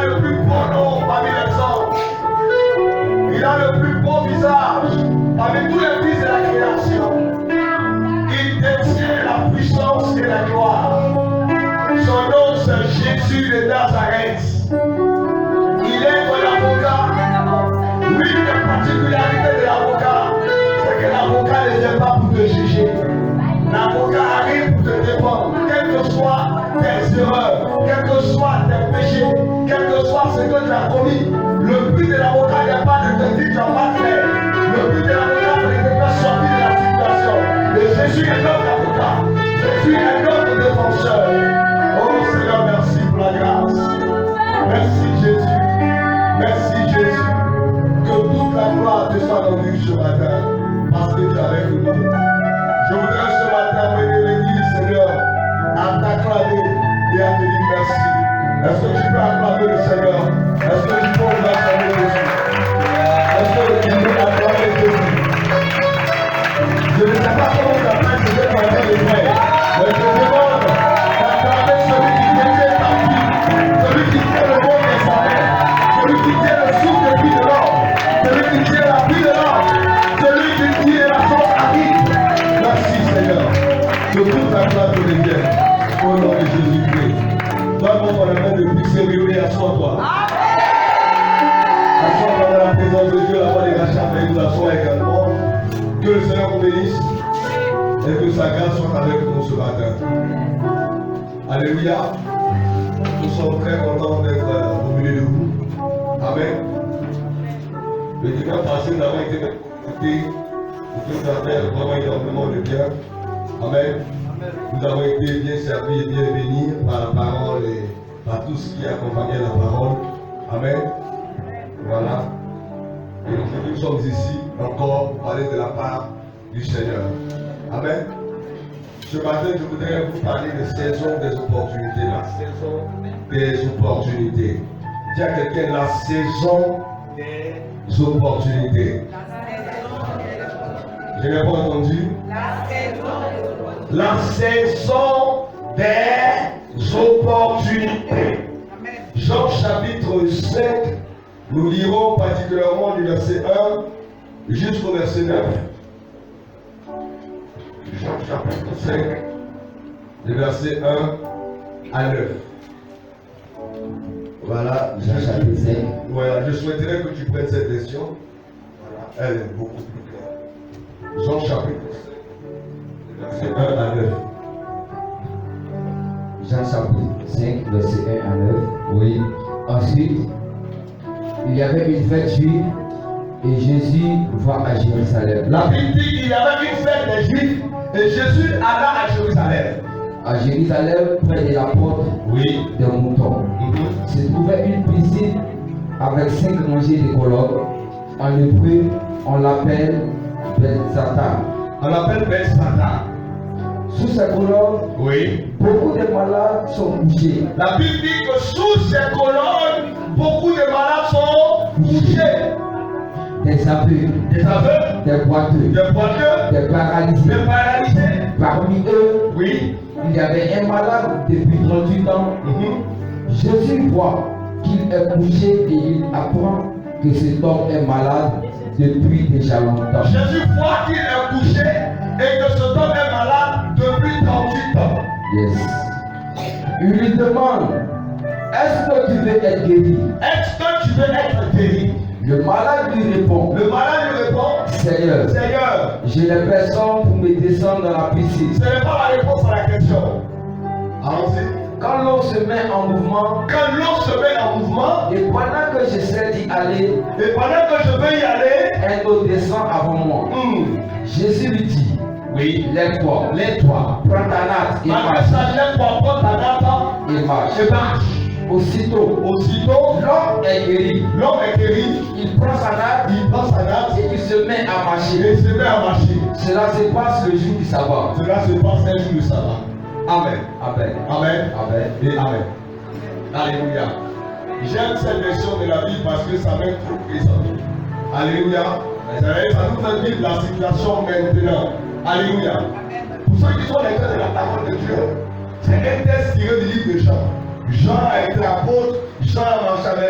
le plus beau nom parmi les hommes. Il a le plus beau visage parmi tous les fils de la création. Il détient la puissance et la gloire. Son nom c'est Jésus de Nazareth. Il est ton avocat. L'une des particularités de l'avocat, c'est que l'avocat ne vient pas pour te juger. L'avocat arrive pour te défendre, quelles que soient tes erreurs, quels que soient tes péchés, quel que soit ce que tu as commis. Le but de l'avocat n'est pas de te dire tu n'as pas fait. Le but de l'avocat c'est de te faire sortir de la situation. Et Jésus est notre avocat. Jésus est notre défenseur. Oh Seigneur, merci pour la grâce. Merci Jésus. Merci Jésus. Que toute la gloire te soit rendue ce matin. Parce que tu es avec nous. Je voudrais ce matin mener l'église, Seigneur, à t'acclamer et à te dire merci. Est-ce que tu peux acclamer le Seigneur? Est-ce que tu peux acclamer Jésus? Est-ce que tu peux acclamer Jésus? Je ne sais pas comment tu appelles ce que tu es en train de faire, mais je demande d'acclamer celui qui détient ta vie, celui qui tient le bon des salaires, celui qui tient le souffle de vie de l'homme, celui qui tient la vie de l'homme, celui qui tient la chose à vie. Merci Seigneur, que toute la gloire te revienne au nom de Jésus-Christ. Donne-moi ton amour de plus sérieux et assois-toi. Assois-toi dans la présence de Dieu, la voix des rachats, mais nous assois également. Que le Seigneur vous bénisse et que sa grâce soit avec nous ce matin. Alléluia. Nous sommes très contents d'être au milieu de vous. Amen. Le dimanche passé, nous avons été écoutés. Nous avons fait vraiment énormément de bien. Amen. Nous avons été bien servis et bien bénis par la parole et par tout ce qui accompagnait la parole. Amen. Voilà. Et aujourd'hui, nous sommes ici encore pour parler de la part du Seigneur. Amen. Ce matin, je voudrais vous parler de saison des opportunités. La saison des opportunités. Dis à quelqu'un la saison des opportunités. Je n'ai pas entendu. La saison des opportunités. Jean chapitre 5, nous lirons particulièrement du verset 1 jusqu'au verset 9. Jean chapitre 5, du verset 1 à 9. Voilà, Jean chapitre 5. Voilà, je souhaiterais que tu prennes cette version. Voilà, elle est beaucoup plus claire. Jean chapitre 5, verset 1 à 9. Jean chapitre 5, verset 1 à 9. Oui. Ensuite, il y avait une fête juive et Jésus va à Jérusalem. La Bible dit qu'il y avait une fête des Juifs et Jésus alla à Jérusalem. À Jérusalem, près de la porte des moutons, se trouvait une piscine avec 5 rangées de colonnes. En hébreu, on l'appelle Bethzata. On l'appelle Bethzata. Sous ces colonnes, beaucoup de malades sont couchés. La Bible dit que sous ces colonnes, beaucoup de malades sont couchés. Des aveugles, des boiteux, des paralysés. Parmi eux, il y avait un malade depuis 38 ans. Jésus voit qu'il est couché et il apprend que cet homme est malade depuis déjà longtemps. Jésus voit qu'il est couché et que cet homme est malade depuis 38 ans. Yes. Il lui demande, est-ce que tu veux être guéri? Est-ce que tu veux être guéri? Le malade lui répond, Seigneur, je n'ai personne pour me descendre dans la piscine. Ce n'est pas la réponse à la question. Allons-y. Quand l'eau se met en mouvement, et pendant que j'essaie d'y aller, pendant que je veux y aller, un eau descend avant moi. Jésus lui dit, lève-toi, prends ta natte et marche. Aussitôt, l'homme est guéri. Il prend sa natte et il se met à marcher. Cela se passe le jour du sabbat. Amen. Amen. Amen. Amen. Et Amen. Alléluia. J'aime cette version de la Bible parce que ça m'est trop présent. Alléluia. Ça nous fait vivre la situation maintenant. Alléluia. Pour ceux qui sont lecteurs de la parole de Dieu, c'est un texte tiré du livre de Jean. Jean a été apôtre, Jean a marché avec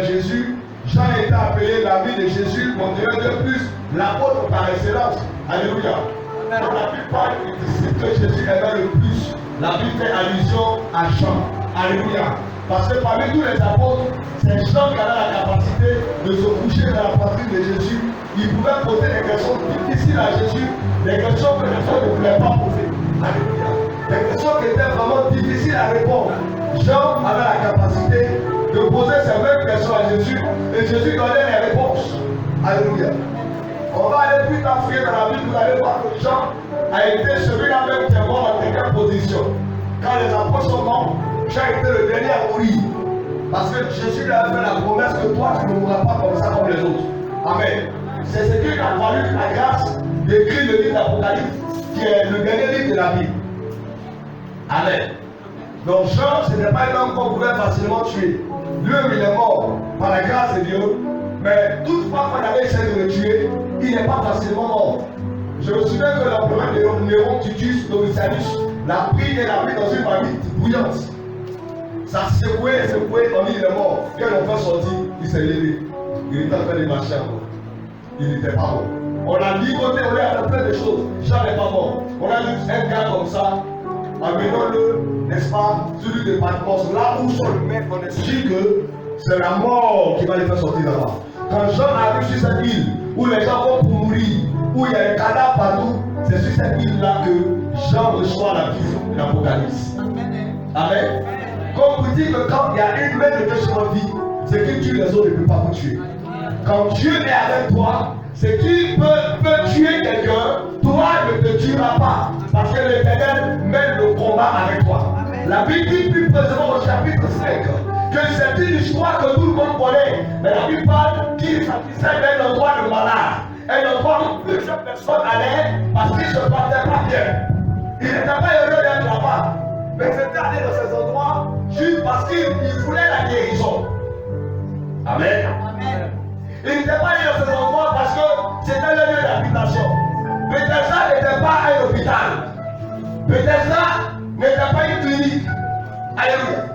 été appelé la vie de Jésus, mon Dieu de plus, l'apôtre par excellence. Alléluia. Dans la plupart des disciples que Jésus aimait le plus, la Bible fait allusion à Jean. Alléluia. Parce que parmi tous les apôtres, c'est Jean qui avait la capacité de se coucher dans la poitrine de Jésus. Il pouvait poser des questions difficiles à Jésus, des questions que les gens ne voulaient pas poser. Alléluia. Des questions qui étaient vraiment difficiles à répondre. Jean avait la capacité de poser ces mêmes questions à Jésus et Jésus donnait les réponses. Alléluia. On va aller plus tard fouiller dans la Bible, vous allez voir que Jean a été celui-là même qui est mort dans quelle position. Quand les apôtres sont morts, Jean était le dernier à mourir. Parce que Jésus lui a fait la promesse que toi, tu ne mourras pas comme ça comme les autres. Amen. C'est ce qui a valu la grâce d'écrire le livre d'Apocalypse, qui est le dernier livre de la Bible. Amen. Donc Jean, ce n'est pas un homme qu'on pouvait facilement tuer. Lui, il est mort par la grâce de Dieu. Mais toutefois, quand il avait essayé de le tuer, il n'est pas facilement mort. Je me souviens que l'empereur Néron Titus Domitianus l'a pris et l'a mis dans une marmite bouillante. Ça secouait, on dit il est mort. Quand l'enfant sorti, il s'est levé. Il était en train de marcher encore. Il n'était pas mort. On a ligoté, on lui a fait plein de choses. Jean n'est pas mort. On a vu un gars comme ça, amenons-le, n'est-ce pas, celui de Patmos, là où sont le maître, on explique que c'est la mort qui va les faire sortir là-bas. Quand Jean arrive sur cette île, où les gens vont pour mourir, où il y a un cadavre partout, c'est sur cette île-là que Jean reçoit la vision de l'Apocalypse. Amen. Comme vous dites que quand il y a une main de Dieu sur votre vie, c'est qui tue les autres ne peut pas vous tuer. Quand Dieu est avec toi, c'est qui peut tuer quelqu'un, toi ne te tueras pas. Parce que l'Éternel mène le combat avec toi. La Bible dit plus précisément au chapitre 5 que c'est une histoire que tout le monde connaît. Mais la Bible parle qu'il s'agissait d'un endroit de malade. Un endroit où plusieurs personnes allaient parce qu'ils ne se portaient pas bien. Il n'était pas heureux d'être là-bas. Mais ils étaient allés dans ces endroits juste parce qu'ils voulaient la guérison. Amen. Amen. Ils n'étaient pas allés dans ces endroits parce que c'était le lieu d'habitation. Bethesda n'était pas un hôpital. Bethesda n'était pas une clinique. Alléluia.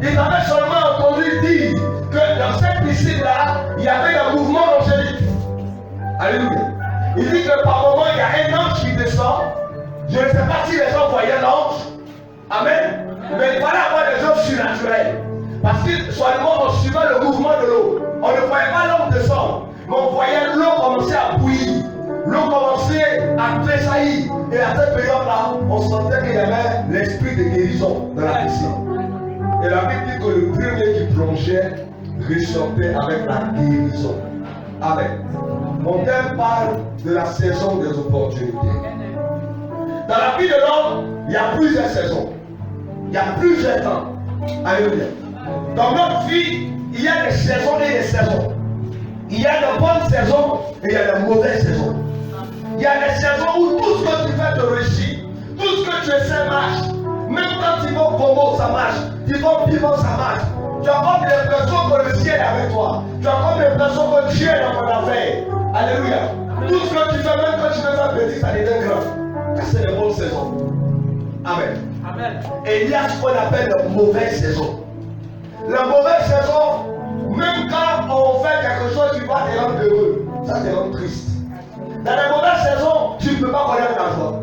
Ils avaient seulement entendu dire que dans cette piscine-là, il y avait un mouvement angélique. Alléluia. Il dit que par moment, il y a un ange qui descend. Je ne sais pas si les gens voyaient l'ange. Amen. Mais il fallait avoir des choses surnaturelles. Parce que seulement on suivait le mouvement de l'eau. On ne voyait pas l'homme descendre. Mais on voyait l'eau commencer à bouillir. L'eau commençait à tressaillir. Et à cette période-là, on sentait qu'il y avait l'esprit de guérison dans la piscine. Et la Bible dit que le premier qui plongeait ressortait avec la guérison. Amen. Mon thème parle de la saison des opportunités. Dans la vie de l'homme, il y a plusieurs saisons. Il y a plusieurs temps. Alléluia. Dans notre vie, il y a des saisons et des saisons. Il y a de bonnes saisons et il y a de mauvaises saisons. Il y a des saisons où tout ce que tu fais te réussit. Tout ce que tu essaies marche. Même quand tu vas au Congo, ça marche. Tu vas au Pivot, ça marche. Tu as comme l'impression que le ciel est avec toi. Tu as comme l'impression que Dieu est dans ton affaire. Alléluia. Tout ce que tu fais, même quand tu fais ça petit, ça devient grave. Ça, c'est les bonnes saisons. Amen. Amen. Et il y a ce qu'on appelle la mauvaise saison. La mauvaise saison, même quand on fait quelque chose, tu vas te rendre heureux. Ça te rend triste. Dans les mauvaises saisons, tu ne peux pas connaître la joie.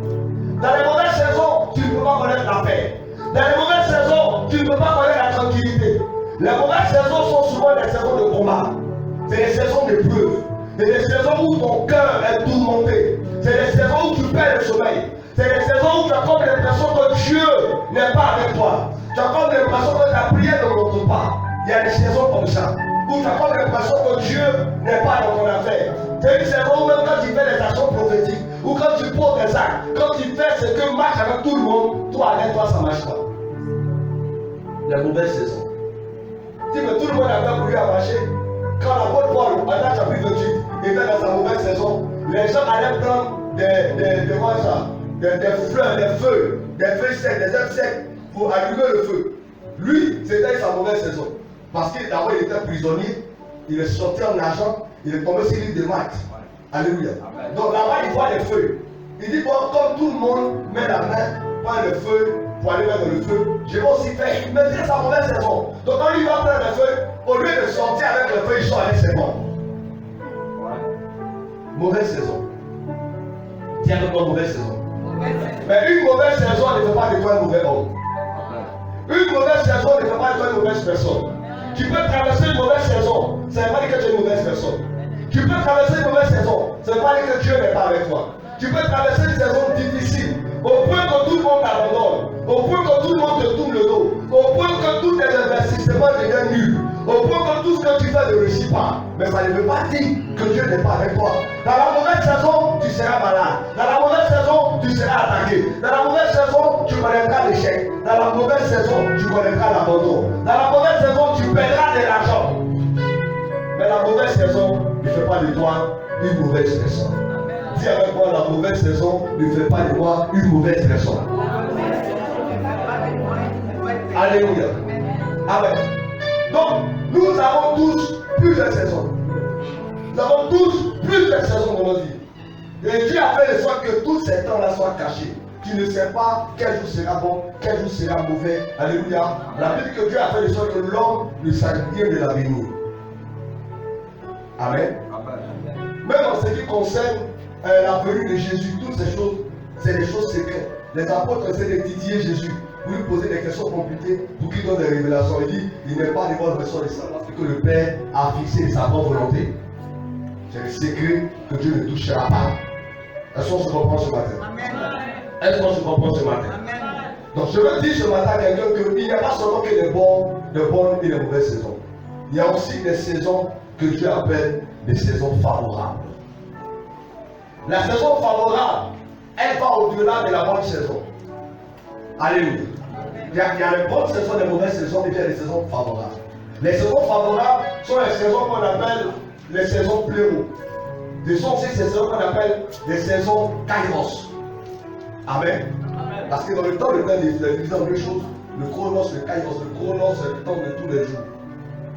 Dans les mauvaises saisons, tu ne peux pas connaître la paix. Dans les mauvaises saisons, tu ne peux pas connaître la tranquillité. Les mauvaises saisons sont souvent des saisons de combat. C'est des saisons d'épreuve. C'est des saisons où ton cœur est tourmenté. C'est des saisons où tu perds le sommeil. C'est des saisons où tu as comme l'impression que Dieu n'est pas avec toi. Tu as comme l'impression que ta prière ne monte pas. Il y a des saisons comme ça. Où tu as comme l'impression que Dieu n'est pas dans ton affaire. C'est une saison où même quand tu fais des actions prophétiques, ou quand tu poses des actes, quand tu fais ce que marche avec tout le monde, toi avec toi ça ne marche pas. La mauvaise saison. Si que tout le monde a fait pour lui à marcher, quand l'apôtre Paul, en Actes chapitre 28, était dans sa mauvaise saison, les gens allaient prendre des fleurs, des feuilles secs, des herbes secs pour allumer le feu. Lui, c'était sa mauvaise saison. Parce que d'abord il était prisonnier, il est sorti en argent, il est tombé sur l'île de Malte. Alléluia. Donc là-bas il voit les feuilles. Il dit, bon, comme tout le monde met la main, prend le feu pour aller vers le feu, je vais aussi faire. Mais c'est sa mauvaise saison. Donc quand il va prendre le feu, au lieu de sorti avec le feu, ils sont avec ses morts. Mauvaise saison. Tiens avec moi, mauvaise saison. Mais une mauvaise saison ne fait pas de toi un mauvais homme. Une mauvaise saison ne fait pas de toi une mauvaise personne. Tu peux traverser une mauvaise saison, ça ne veut pas dire que tu es une mauvaise personne. Tu peux traverser une mauvaise saison, ça ne veut pas dire que Dieu n'est pas avec toi. Tu peux traverser une saison difficile, au point que tout le monde t'abandonne, au point que tout le monde te tourne le dos, au point que tous tes investissements deviennent nuls, au point que tout ce que tu fais ne réussit pas. Mais ça ne veut pas dire que Dieu n'est pas avec toi. Dans la mauvaise saison, tu seras malade. Dans la mauvaise saison, tu seras attaqué. Dans la mauvaise saison, tu connaîtras l'échec. Dans la mauvaise saison, tu connaîtras l'abandon. Dans la mauvaise saison, tu perdras de l'argent. Mais la mauvaise saison ne fait pas de toi une mauvaise personne. Dis avec moi, la mauvaise saison ne fait pas de moi une mauvaise personne. Alléluia. Amen. Donc, nous avons tous plusieurs saisons. Nous avons tous plusieurs saisons dans notre vie. Et Dieu a fait de sorte que tous ces temps-là soient cachés. Tu ne sais pas quel jour sera bon, quel jour sera mauvais. Alléluia. La Bible dit que Dieu a fait de sorte que l'homme ne sache rien de l'avenir. Amen. Même en ce qui concerne la venue de Jésus, toutes ces choses, c'est des choses secrètes. Les apôtres essaient de titiller Jésus pour lui poser des questions compliquées, pour qu'il donne des révélations. Il dit, il n'est pas devant le vaisseau de savoir ce que le Père a fixé de sa propre volonté. C'est le secret que Dieu ne touchera pas. Est-ce qu'on se comprend ce matin? Est-ce qu'on se comprend ce matin? Donc je veux dire ce matin à quelqu'un qu'il n'y a pas seulement que des bonnes et des mauvaises saisons. Il y a aussi des saisons que Dieu appelle des saisons favorables. La saison favorable, elle va au-delà de la bonne saison. Alléluia. Il y a les bonnes saisons, les mauvaises saisons, et puis il y a les saisons favorables. Les saisons favorables sont les saisons qu'on appelle les saisons pléro. Ce sont aussi ces saisons qu'on appelle les saisons kairos. Amen. Parce que dans le temps, le temps il est divisé en deux choses. Le chronos, le kairos. Le chronos, c'est le temps de tous les jours.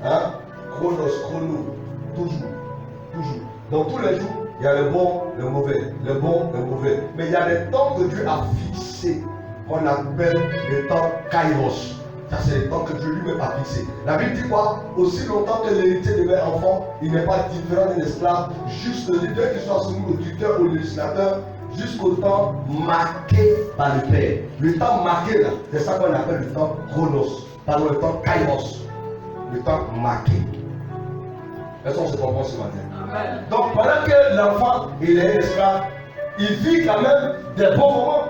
Hein? Chronos, chrono, toujours. Dans tous les jours, il y a le bon, le mauvais, le bon, le mauvais. Mais il y a des temps que Dieu a fixés, qu'on appelle les temps kairos. Ça, c'est le temps que Dieu lui-même a fixé. La Bible dit quoi? Aussi longtemps que l'héritier demeure enfant, il n'est pas différent d'un esclave, juste le leader qui soit soumis au tuteur, au législateur, jusqu'au temps marqué par le Père. Le temps marqué, là, c'est ça qu'on appelle le temps chronos, pardon, le temps kairos. Le temps marqué. Est-ce qu'on se comprend ce matin? Amen. Donc pendant que l'enfant il est esclave, il vit quand même des bons moments.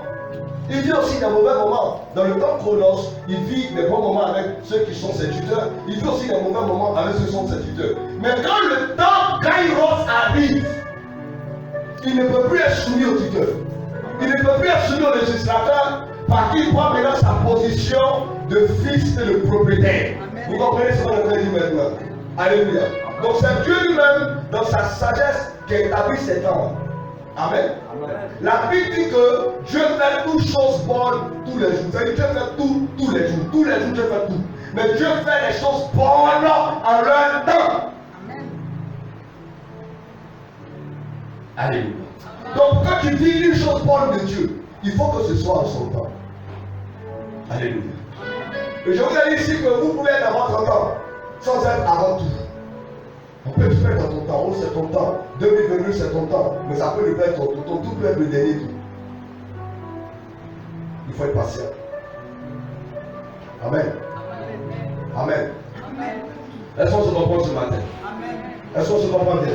Il vit aussi des mauvais moments. Dans le temps chronos, il vit des bons moments avec ceux qui sont ses tuteurs. Il vit aussi des mauvais moments avec ceux qui sont ses tuteurs. Mais quand le temps kairos arrive, il ne peut plus être soumis au tuteur. Il ne peut plus être soumis au législateur parce qu'il prend maintenant sa position de fils et de propriétaire. Vous comprenez ce qu'on a dit maintenant? Alléluia. Donc c'est Dieu lui-même, dans sa sagesse, qui a établi ces temps. Amen. La Bible dit que Dieu fait toutes choses bonnes tous les jours. C'est-à-dire Dieu fait tout tous les jours. Tous les jours Dieu fait tout. Mais Dieu fait les choses bonnes en leur temps. Alléluia. Donc quand tu dis une chose bonne de Dieu, il faut que ce soit en son temps. Alléluia. Et je vous ai dit ici que vous pouvez être à votre temps sans être avant tout. On peut tout faire dans ton temps. Oh, c'est ton temps. 2022, c'est ton temps. Mais ça peut ne pas être ton temps. Tout peut être le dernier tour. Il faut être patient. Amen. Amen. Est-ce qu'on se comprend ce matin? Est-ce qu'on se comprend bien?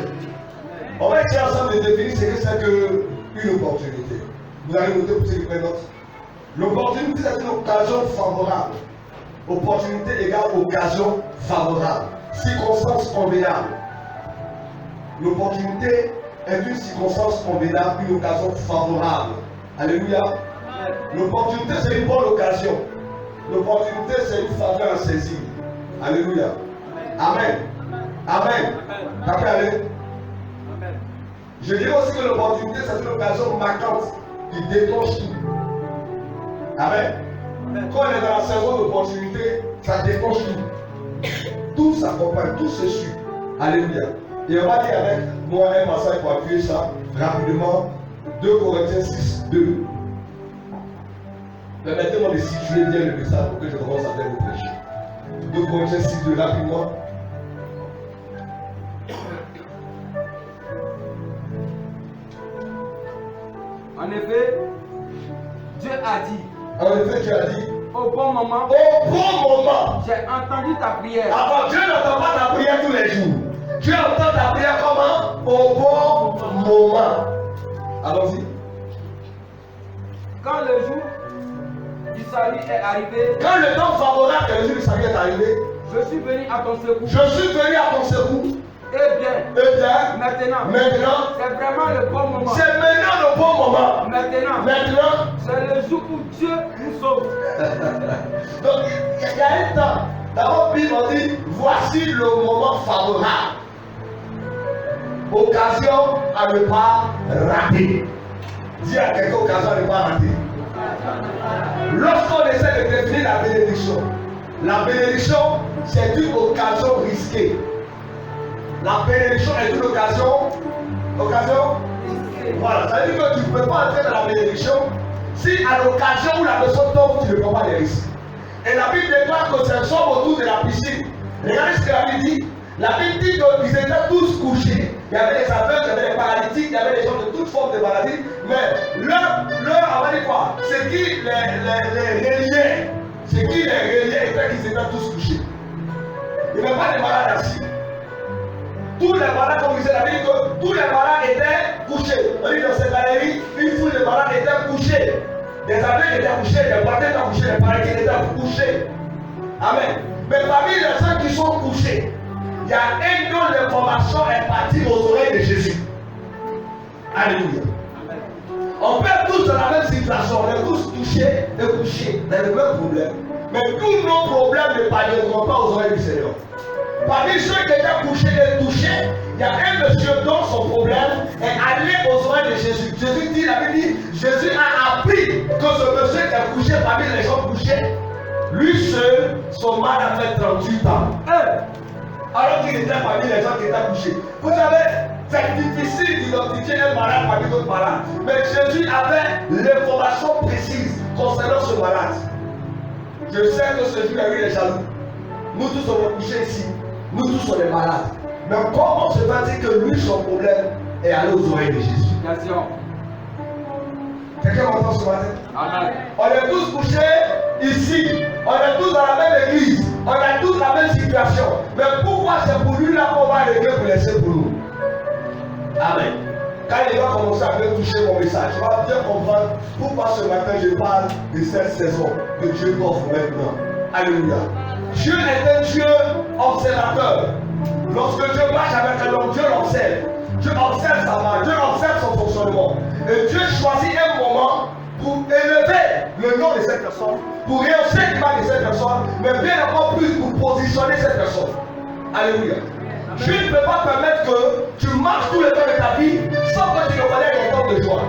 On va essayer ensemble de définir ce que c'est qu'une opportunité. Vous allez noter pour ceux qui prennent note. L'opportunité, c'est une occasion favorable. Opportunité égale occasion favorable. Circonstance convenable. L'opportunité est une circonstance convenable, une occasion favorable. Alléluia. L'opportunité, c'est une bonne occasion. L'opportunité, c'est une faveur à saisir. Alléluia. Amen. Amen. Tapez allez. Je dirais aussi que l'opportunité, c'est une occasion marquante qui déclenche tout. Amen. Quand on est dans la saison d'opportunité, ça déclenche tout. Tout s'accompagne, tout se suit. Alléluia. Et on va dire avec moi un passage pour appuyer ça rapidement. 2 Corinthiens 6, 2. Permettez-moi de situer bien le message pour que je commence à bien vous prêcher. 2 Corinthiens 6, 2, rapidement. En effet, Dieu a dit. En effet, Dieu a dit. Au bon moment. Au bon moment. J'ai entendu ta prière. Avant, Dieu n'entend pas ta prière tous les jours. Dieu entend ta prière comment? Au bon moment. Allons-y. Quand le jour du salut est arrivé. Quand le temps favorable et le jour du salut est arrivé. Je suis venu à ton secours. Je suis venu à ton secours. Eh bien, maintenant, c'est vraiment le bon moment. C'est maintenant le bon moment. Maintenant, c'est le jour où Dieu nous sauve. Donc, il y a un temps. D'abord, Bible dit, voici le moment favorable. Occasion à ne pas rater. Dis à quelqu'un occasion à ne pas rater. Lorsqu'on essaie de définir la bénédiction, c'est une occasion risquée. La bénédiction est une occasion. Voilà, ça veut dire que tu ne peux pas entrer dans la bénédiction si à l'occasion où la personne tombe, tu ne prends pas les risques. Et la Bible déclare que c'est somme autour de la piscine. Regardez ce que la Bible dit. La Bible dit qu'ils étaient tous couchés. Il y avait les aveugles, il y avait les paralytiques, il y avait les gens de toutes formes de maladies. Mais leur on va dire quoi? C'est qui les reliait? C'est qui les reliait était qu'ils étaient tous couchés. Il n'y avait pas de malades assis. Tous les malades, comme disait la Bible, tous les malades étaient couchés. On dit dans cette galerie, une foule de malades étaient couchés. Des aveugles étaient couchés, des boiteux étaient couchés, des paralytiques étaient couchés. Amen. Mais parmi les gens qui sont couchés, il y a un dont l'information est partie aux oreilles de Jésus. Alléluia. On peut tous dans la même situation, on est tous touchés et couchés dans le même problème. Mais tous nos problèmes ne parviendront pas aux oreilles du Seigneur. Parmi ceux qui étaient couchés et touchés, il y a un monsieur dont son problème est allé aux oreilles de Jésus. Jésus dit, la Bible dit, Jésus a appris que ce monsieur qui est couché parmi les gens couchés, lui seul, son mal a fait 38 ans. Alors qu'il était parmi les gens qui étaient couchés. Vous savez, c'est difficile d'identifier un malade parmi d'autres malades. Mais Jésus avait l'information précise concernant ce malade. Je sais que ce jour, il y a eu les jaloux. Nous tous sommes couchés ici. Nous tous sommes des malades. Mais comment se fait-il que lui, son problème est allé aux oreilles de Jésus? Quelqu'un m'entend ce matin? Amen. On est tous couchés ici. On est tous dans la même église. On a tous la même situation. Mais pourquoi c'est pour lui là qu'on va régler pour laisser pour nous? Amen. Quand il va commencer à bien toucher mon message, tu vas bien comprendre pourquoi ce matin je parle de cette saison que Dieu t'offre maintenant. Alléluia. Dieu est un Dieu observateur. Lorsque Dieu marche avec un homme, Dieu l'observe. Dieu observe sa marche, Dieu observe son fonctionnement. Et Dieu choisit un moment pour élever le nom de cette personne, pour rehausser l'image de cette personne, mais bien encore plus pour positionner cette personne. Alléluia. Dieu ne peut pas permettre que tu marches tout le temps de ta vie sans que tu reconnais les temps de joie.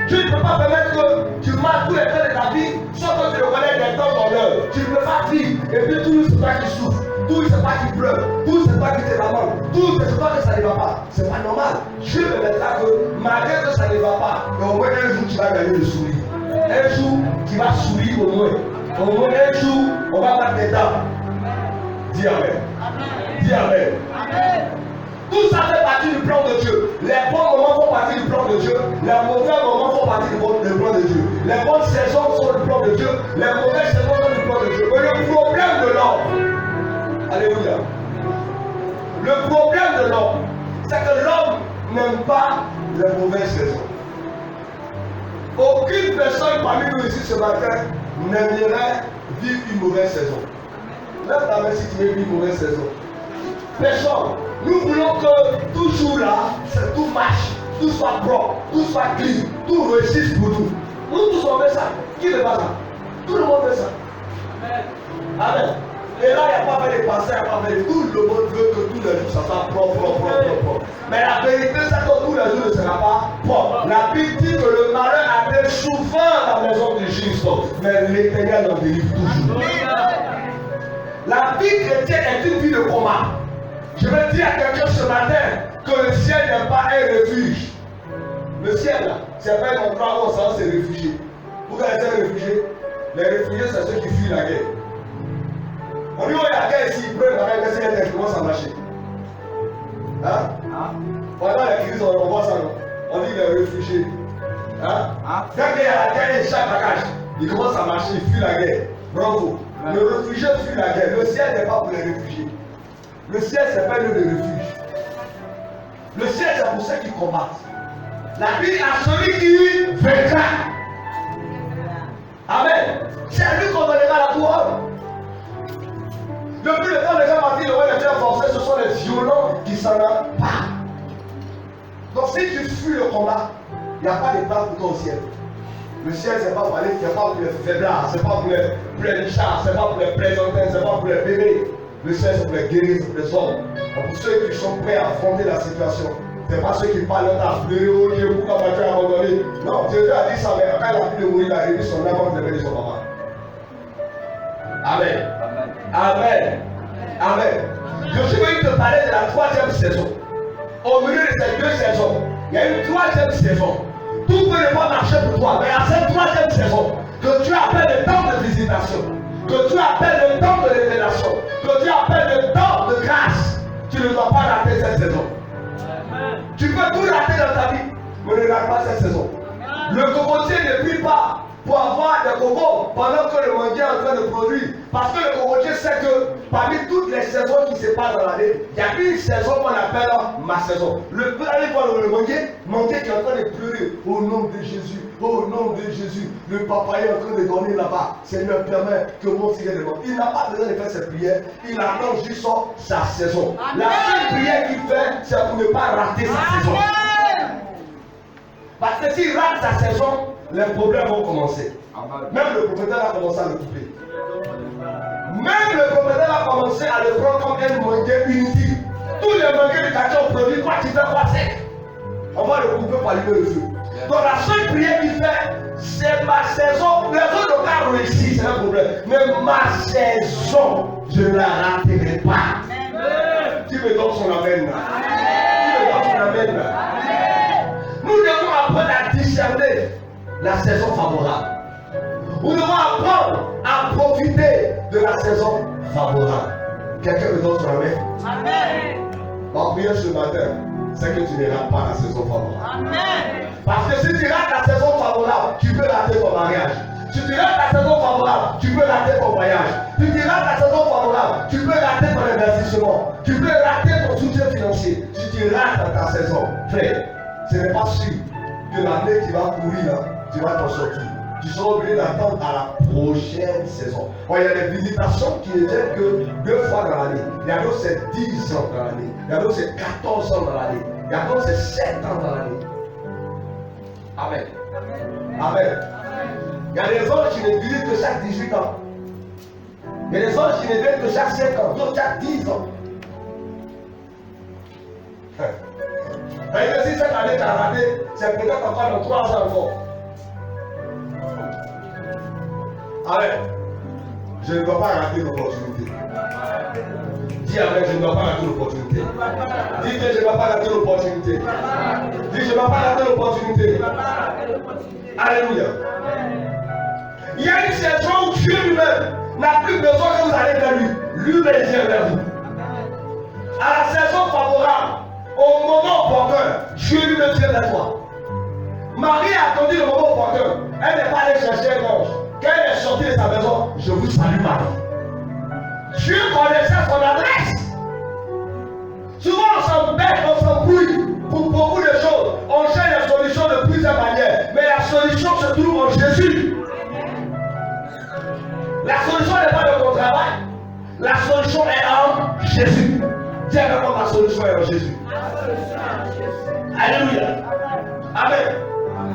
Dieu ne peut pas permettre que tu marches tout le temps de ta vie sans que tu reconnais les temps d'honneur. Tu ne peux pas vivre et puis tout c'est toi qui souffre, tout c'est toi qui pleure, tout c'est toi qui te lamente, tout c'est toi que ça ne va pas. C'est pas normal. Dieu permettra que malgré que ça ne va pas, au moins un jour tu vas gagner le sourire. Un jour tu vas sourire au moins. Au moins un jour on va battre tes dents. Dis Amen. Dis Amen. Amen. Tout ça fait partie du plan de Dieu. Les bons moments font partie du plan de Dieu. Les mauvais moments font partie du plan de Dieu. Les bonnes saisons sont le plan de Dieu. Les mauvaises saisons sont le plan de Dieu. Mais le problème de l'homme, alléluia, le problème de l'homme, c'est que l'homme n'aime pas les mauvaises saisons. Aucune personne parmi nous ici ce matin n'aimerait vivre une mauvaise saison. Lève ta main si tu veux vivre une mauvaise saison. Personne. Nous voulons que toujours là, tout marche, tout soit propre, tout soit clean, tout réussisse pour nous. Nous tous on fait ça. Qui ne veut pas ça? Tout le monde fait ça. Amen. Amen. Et là, il n'y a pas fait de pensées, il n'y a pas fait de... Tout le monde veut que tous les jours ça soit propre. Mais la vérité, c'est que tous les jours ne sera pas propre. La Bible dit que le malheur arrive souvent dans la maison du juste, mais l'Éternel en délivre toujours. La vie chrétienne est une vie de combat. Je veux dire à quelqu'un ce matin que le ciel n'est pas un refuge. Le ciel, là, c'est pas un endroit où on s'en se réfugier. Vous connaissez les réfugiés? Les réfugiés, c'est ceux qui fuient la guerre. On dit, oh, il y a la guerre ici, ils prennent la guerre, mais c'est commence à marcher. Pendant la crise, on voit ça, non? On dit les réfugiés. Quand il y a la guerre, il échappe bagage. Il commence à marcher, il fuit la guerre. Bravo. Le réfugié fuit la guerre. Le ciel n'est pas pour les réfugiés. Le ciel, c'est pas le refuge. Le ciel, c'est pour ceux qui combattent. La Bible a celui qui vaincra. Amen. C'est à lui qu'on donnera la couronne. Depuis le temps, les gens m'ont dit le roi des terres forcés, ce sont les violents qui s'en emparent. Donc si tu fuis le combat, il n'y a pas de place pour toi au ciel. Le ciel, c'est pas pour aller, c'est pas pour les faiblards, c'est pas pour les chars, c'est pas pour les plaisantins, c'est pas pour les bébés. Le ciel, c'est pour les guéris, c'est pour les hommes. Donc pour ceux qui sont prêts à affronter la situation. C'est pas ceux qui parlent à pleurer, oh Dieu, pourquoi m'as-tu abandonné? Non, Jésus a dit ça, mais quand il a pu le mourir, il a réduit son âme avant de lever son papa. Amen. Amen. Amen. Je suis venu te parler de la troisième saison. Au milieu de ces deux saisons, il y a une troisième saison. Tout ne peut pas marcher pour toi, mais à cette troisième saison, que tu appelles le temps de visitation, que tu appelles le temps de révélation, que tu appelles le temps de grâce, tu ne dois pas rater cette saison. Tu peux tout rater dans ta vie, mais ne rate pas cette saison. Le cocotier ne brille pas pour avoir des cocos pendant que le manguier est en train de produire. Parce que le cocotier sait que parmi toutes les saisons qui se passent dans l'année, il y a une saison qu'on appelle ma saison. Le peut aller voir le manguier qui est en train de pleurer au nom de Jésus. Au nom de Jésus, le papa est en train de dormir là-bas. Seigneur, permet que mon tiré de mort. Il n'a pas besoin de faire ses prières. Il attend juste sa saison. La seule prière qu'il fait, c'est pour ne pas rater sa saison. Parce que s'il rate sa saison, les problèmes vont commencer. Même le propriétaire a commencé à le couper. Même le propriétaire a commencé à le prendre comme un manguier inutile. Tous les manguiers du quartier ont produit quoi tu fais quoi sec. On va le couper pour allumer le feu. Donc la seule prière qu'il fait, c'est ma saison. Les autres cas réussissent, c'est un problème. Mais ma saison, je ne la raterai pas. Qui me donne son amen là? Qui me donne son amen là? Nous devons apprendre à discerner la saison favorable. Nous devons apprendre à profiter de la saison favorable. Quelqu'un me donne son amen? Amen. Ma prière ce matin, c'est que tu ne rates pas la saison favorable. Amen. Parce que si tu rates la saison favorable, tu peux rater ton mariage. Si tu rates la saison favorable, tu peux rater ton voyage. Si tu rates la saison favorable, tu peux rater ton investissement. Tu peux rater ton soutien financier. Si tu rates ta saison, frère, ce n'est pas sûr que l'année qui va courir, là, tu vas t'en sortir. Tu seras obligé d'attendre à la prochaine saison. Bon, il y a des visitations qui ne viennent que 2 fois dans l'année. Il y a d'autres c'est 10 ans dans l'année. Il y a d'autres c'est 14 ans dans l'année. Il y a d'autres c'est 7 ans dans l'année. Amen. Amen. Il y a des anges qui ne visitent que chaque 18 ans. Il y a des anges qui ne viennent que chaque 5 ans, d'autres chaque 10 ans. Et si cette année tu as raté, c'est peut-être encore dans 3 ans encore. Amen. Je ne dois pas rater l'opportunité. Dis Amen, je ne dois pas rater l'opportunité. Dis que je ne dois pas rater l'opportunité. Dis je ne dois pas rater l'opportunité. Alléluia. Il y a une saison où Dieu lui-même n'a plus besoin que vous allez vers lui. Lui-même vient vers vous. À la saison favorable, au moment opportun, Dieu lui-même vient vers toi. Marie a attendu le moment opportun. Elle n'est pas allée chercher un ange. Quand elle est sortie de sa maison, je vous salue Marie. Dieu connaissait son adresse. Souvent on s'embête, on s'embrouille pour beaucoup de choses. On cherche la solution de plusieurs manières. Mais la solution se trouve en Jésus. La solution n'est pas dans ton travail. La solution est en Jésus. Dis avec moi, ma solution est en Jésus. Alléluia. Amen.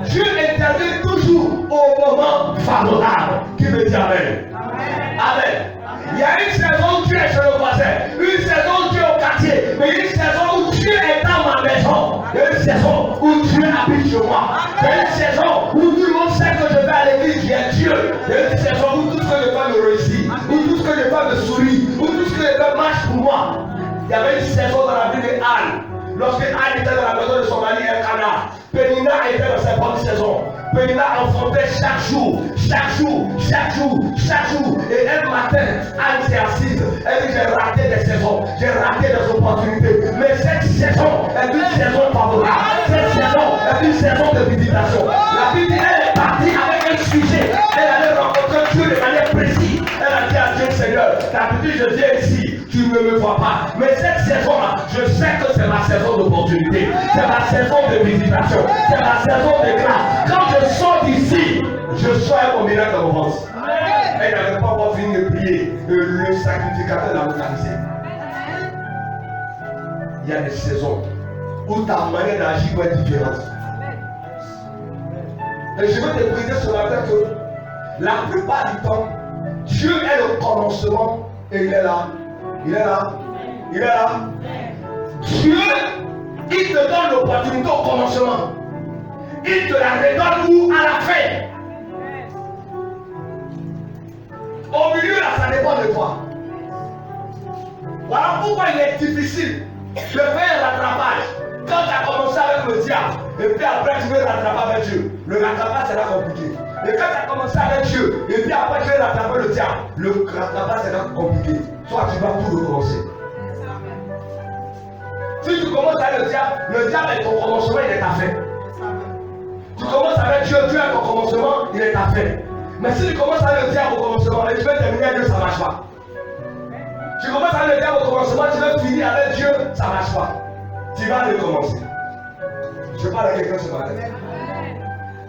Dieu intervient toujours au moment favorable. Qui me dit Amen? Amen. Il y a une saison où Dieu est chez le voisin, une saison où Dieu est au quartier, mais une saison où Dieu est dans ma maison. Il y a une saison où Dieu habite chez moi. Il y a une saison où tout le monde sait que je vais à l'église, il y a Dieu. Il y a une saison où tout ce que je fais me réussit, où tout ce que je fais me sourit, où tout ce que je fais marche pour moi. Il y avait une saison dans la vie de Anne. Lorsque Anne était dans la maison de son mari Elkanah, Pénina était dans sa bonne saison. Pénina enfantait chaque jour. Et un matin, Anne s'est assise. Elle dit, j'ai raté des saisons, j'ai raté des opportunités. Mais cette saison est une saison favorable. Cette saison est une saison de visitation. La Bible dit, elle est partie avec un sujet. Elle allait rencontrer Dieu de manière précise. Elle a dit à Dieu, Seigneur, d'habitude je viens ici, tu ne me vois pas. Mais cette saison-là, je sais que c'est ma saison d'opportunité. C'est ma saison de visitation. C'est ma saison de grâce. Quand je sors d'ici, je sors un miracle dans mon ventre. Elle n'avait pas encore fini de prier. Le sacrificateur l'a localisé. Il y a des saisons où ta manière d'agir va être différente. Et je veux te briser ce matin que la plupart du temps, Dieu est le commencement et il est là. Il est là. Il est là. Dieu, il te donne l'opportunité au commencement. Il te la redonne où? À la fin. Au milieu, là, ça dépend de toi. Voilà pourquoi il est difficile de faire un rattrapage. Quand tu as commencé avec le diable, et puis après tu veux rattraper avec Dieu, le rattrapage sera compliqué. Et quand tu as commencé avec Dieu, et puis après tu veux rattraper le diable, le rattrapage sera compliqué. Soit tu vas tout recommencer. Si tu commences avec le diable est ton commencement, il est à fait. Tu commences avec Dieu, Dieu est ton commencement, il est à fait. Mais si tu commences avec le diable au commencement, et tu veux terminer avec Dieu, ça ne marche pas. Tu commences avec le diable au commencement, tu veux finir avec Dieu, ça ne marche pas. Tu vas recommencer. Je parle à quelqu'un ce matin.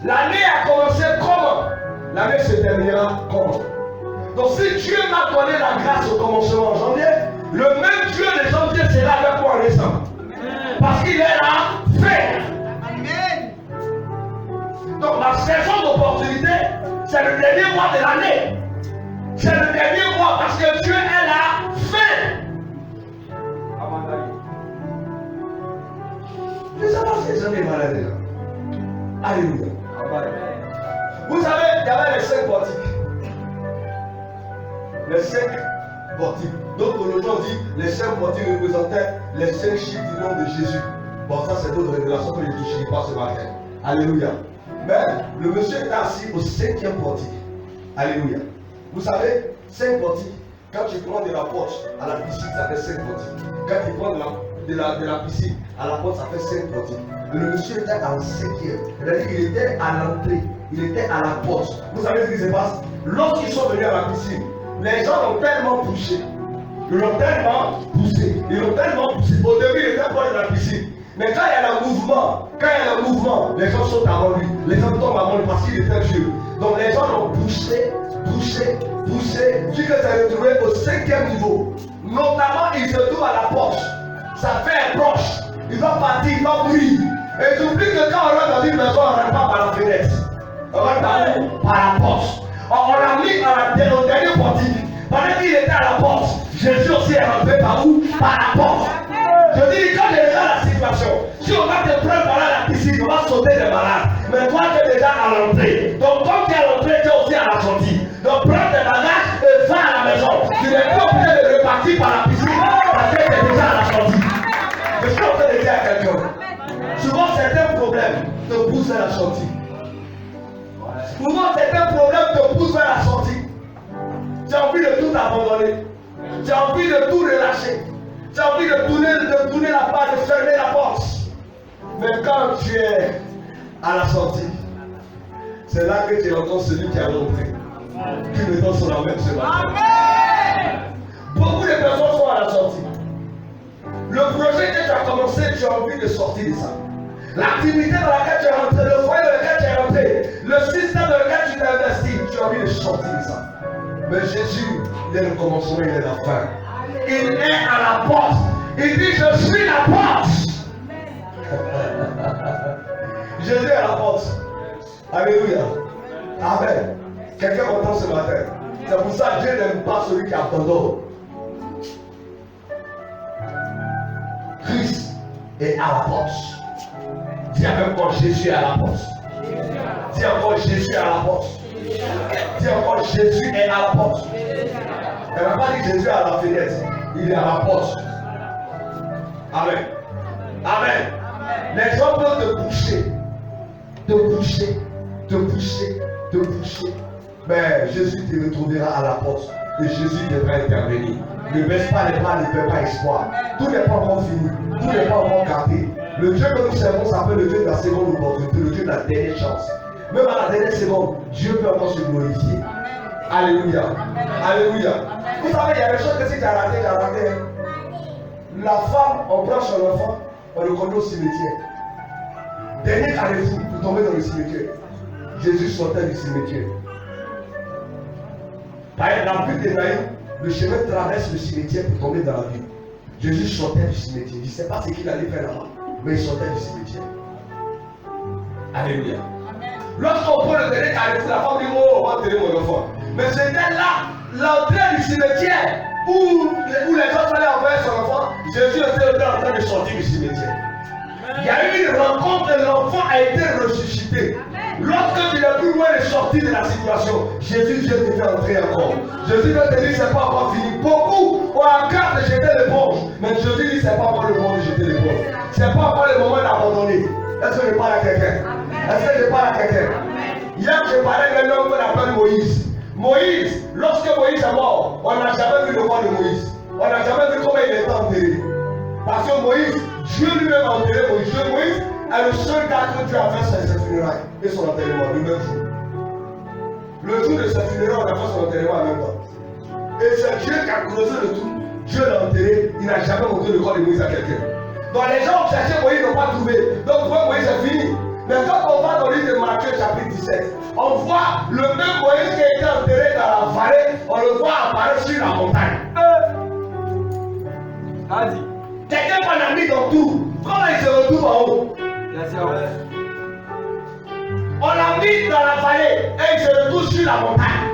L'année a commencé comment? L'année se terminera comment? Donc si Dieu m'a donné la grâce au commencement en janvier, le même Dieu de janvier sera avec moi en décembre. Parce qu'il est là, fait. Amen. Donc la saison d'opportunité, c'est le dernier mois de l'année. C'est le dernier mois parce que Dieu est là, fait. Je ne sais pas si j'en ai malade là. Alléluia. Vous savez, il y avait les 5 portiques. Les 5 portiques. Donc aujourd'hui on dit les 5 portiques représentaient les 5 chiffres du nom de Jésus. Bon, ça c'est d'autres révélations que je ne toucherai pas ce matin. Alléluia. Mais le monsieur est assis au 5e portique. Alléluia. Vous savez, 5 portiques, quand tu prends de la porte à la piscine, ça fait 5 portiques. Quand tu prends de la piscine à la porte, ça fait 5 portiques. Le monsieur était à la 5e. C'est-à-dire qu'il était à l'entrée. Il était à la porte. Vous savez ce qui se passe? Lorsqu'ils sont venus à la piscine, les gens l'ont tellement poussé. Ils l'ont tellement poussé. Au début, il était proche de la piscine. Mais quand il y a le mouvement, les gens sautent avant lui. Les gens tombent avant lui parce qu'il était vieux. Donc les gens l'ont poussé, jusqu'à se retrouver au 5e niveau. Notamment, il se trouve à la porte. Ça fait un proche. Il va partir, il va mourir. Et j'oublie que quand on rentre dans une maison, on ne rentre pas par la fenêtre. On rentre par la porte. On l'a mis au dernier portique. Pendant qu'il était à la porte, Jésus aussi est rentré par où? Par la porte. Je dis, quand je regarde la situation, si on va te prendre par là à la piscine, on va sauter des malades. Mais toi, tu es déjà à l'entrée. Donc, comme tu es à l'entrée, tu es aussi à la sortie. Donc, prends tes bagages et va à la maison. Tu n'es pas obligé de repartir par la piscine parce que tu es déjà à la sortie. Je suis en train de dire à quelqu'un. Souvent, certains problèmes te poussent vers la sortie. Souvent, certains problèmes te poussent vers la sortie. Tu as envie de tout abandonner. Tu as envie de tout relâcher. Tu as envie de tourner la page, de fermer la porte. Mais quand tu es à la sortie, c'est là que tu entends celui qui a l'entrée. Qui me donne son amen ce matin. Beaucoup de personnes sont à la sortie. Le projet que tu as commencé, tu as envie de sortir de ça. L'activité dans laquelle tu es rentré, le foyer dans lequel tu es rentré, le système dans lequel tu t'es investi, tu as envie de sortir de ça. Mais Jésus, il est le commencement, il est la fin. Il est à la porte. Il dit, je suis la porte. Jésus est à la porte. Alléluia. Amen. Quelqu'un m'entend ce matin. C'est pour ça que Dieu n'aime pas celui qui abandonne. Christ est à la porte. Dis avec moi, Jésus est à la porte. Dis encore, Jésus est à la porte. Dis encore, Jésus est à la porte. Elle n'a pas dit Jésus est à la fenêtre. Il est à la porte. Amen. Amen. Les hommes peuvent te pousser. Te pousser. Te pousser. Te pousser. Mais Jésus te retrouvera à la porte. Et Jésus devra intervenir. Ne baisse pas les bras, ne perds pas espoir. Tout n'est pas encore fini. Tout n'est pas encore gardé. Le Dieu que nous servons s'appelle le Dieu de la seconde opportunité, le Dieu de la dernière chance. Même à la dernière seconde, Dieu peut encore se glorifier. Alléluia. Alléluia. Vous savez, il y a des choses que si tu as raté, tu as raté. La femme, on prend son enfant, on le conduit au cimetière. Dernier carrefour, vous tombez dans le cimetière. Jésus sortait du cimetière. Par exemple, la pluie de Naïm, le chemin traverse le cimetière pour tomber dans la ville. Jésus sortait du cimetière. Il ne sait pas ce qu'il allait faire là-bas, mais il sortait du cimetière. Alléluia. Lorsqu'on prend le dernier carrefour, la femme dit oh, on va enterrer mon enfant. Mais c'était là, l'entrée du cimetière, où les gens allaient envoyer son enfant. Jésus était en train de sortir du cimetière. Il y a eu une rencontre et l'enfant a été ressuscité. Lorsque tu n'es plus loin de sortir de la situation, Jésus vient te faire entrer encore. Jésus vient te dire c'est pas encore fini. Beaucoup ont à cœur de jeter l'éponge. Mais Jésus dit c'est pas encore le moment de jeter l'éponge. C'est pas encore le moment d'abandonner. Est-ce que je parle à quelqu'un? Est-ce que je parle à quelqu'un? Hier je parlais d'un homme qu'on appelle Moïse. Moïse, lorsque Moïse est mort, on n'a jamais vu le corps de Moïse. On n'a jamais vu comment il était enterré. Parce que Moïse, Dieu lui-même a enterré Moïse. Moïse est le seul gars que Dieu a fait ses funérailles et son enterrement le même jour. Le jour de ses funérailles, on a fait son enterrement en même temps. Et c'est Dieu qui a creusé le tout. Dieu l'a enterré, il n'a jamais montré le corps de Moïse à quelqu'un. Donc les gens ont cherché Moïse, ils n'ont pas trouvé. Donc pour Moïse est fini. Mais quand on va dans le livre de Matthieu chapitre 17, on voit le même Moïse qui a été enterré dans la vallée, on le voit apparaître sur la montagne. Quelqu'un qu'on a mis dans tout, comment il se retrouve en haut? On l'a mis dans la vallée et il se retrouve sur la montagne.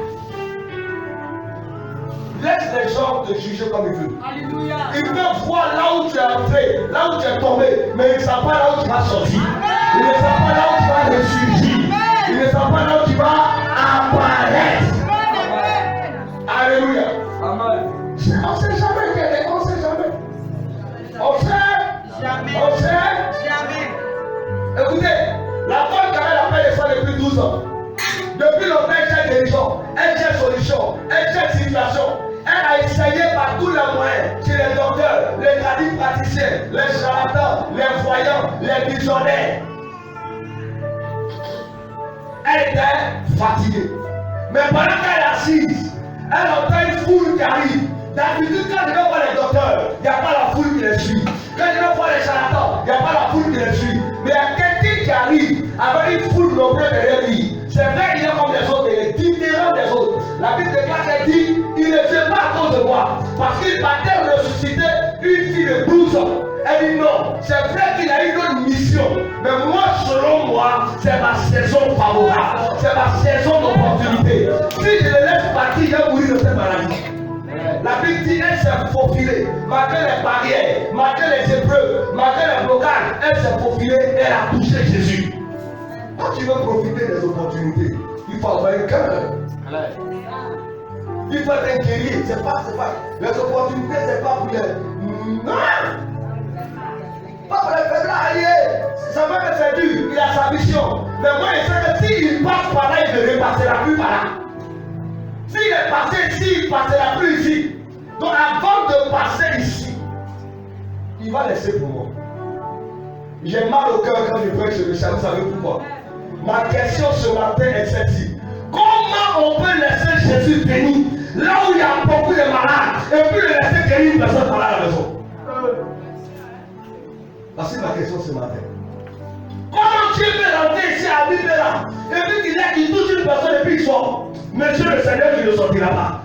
Laisse les gens te juger comme ils veulent. Alléluia. Ils peuvent voir là où tu es entré, là où tu es tombé, mais ils ne savent pas là où tu vas sortir. Ils ne savent pas là où tu vas ressurgir. Ils ne savent pas là où tu vas apparaître. Alléluia. Amen. On ne sait jamais, on ne sait jamais. On sait jamais. On sait jamais. Écoutez, la femme qui avait la paix des femmes depuis 12 ans. Depuis longtemps, elle cherche guérison, elle cherche solution, elle cherche situation. Elle a essayé par tous les moyens, chez les docteurs, les tradis praticiens, les charlatans, les voyants, les visionnaires. Elle était fatiguée. Mais pendant qu'elle est assise, elle entend une foule qui arrive. D'habitude, quand je vais voir les docteurs, il n'y a pas la foule qui les suit. Quand je vais voir les charlatans, il n'y a pas la foule qui les suit. Mais il y a quelqu'un qui arrive avec une foule nombreuse derrière lui. C'est vrai qu'il est comme les autres, il est différent des autres. La Bible déclare qu'elle dit, il ne fait pas à cause de moi. Parce qu'il battait ressuscité une fille de 12 ans. Elle dit non, c'est vrai qu'il a eu une autre mission. Mais moi, selon moi, c'est ma saison favorable. C'est ma saison d'opportunité. Si je le laisse partir, il va mourir de cette maladie. La Bible dit, elle s'est faufilée, malgré les barrières, malgré les épreuves, malgré les blocages, elle s'est faufilée et elle a touché Jésus. Quand tu veux profiter des opportunités, il faut avoir un cœur. Il faut être un guerrier. C'est pas. Les opportunités, c'est pas pour les. Non! Pas pour les faibles alliés. Ça va que c'est dur. Il a sa mission. Mais moi, je sais que s'il passe par là, il ne repartira plus par là. S'il est passé ici, il ne passera plus ici. Donc avant de passer ici, il va laisser pour moi. J'ai mal au cœur quand je prêche ce message. Vous savez pourquoi? Ma question ce matin est celle-ci. Comment on peut laisser Jésus venir là où il y a beaucoup de malades et puis le laisser guérir une personne par là à la maison? Voici ma question ce matin. Comment Dieu peut rentrer ici à vivre là et puis qu'il touche une personne et puis il sort? Monsieur le Seigneur, tu ne sortiras pas.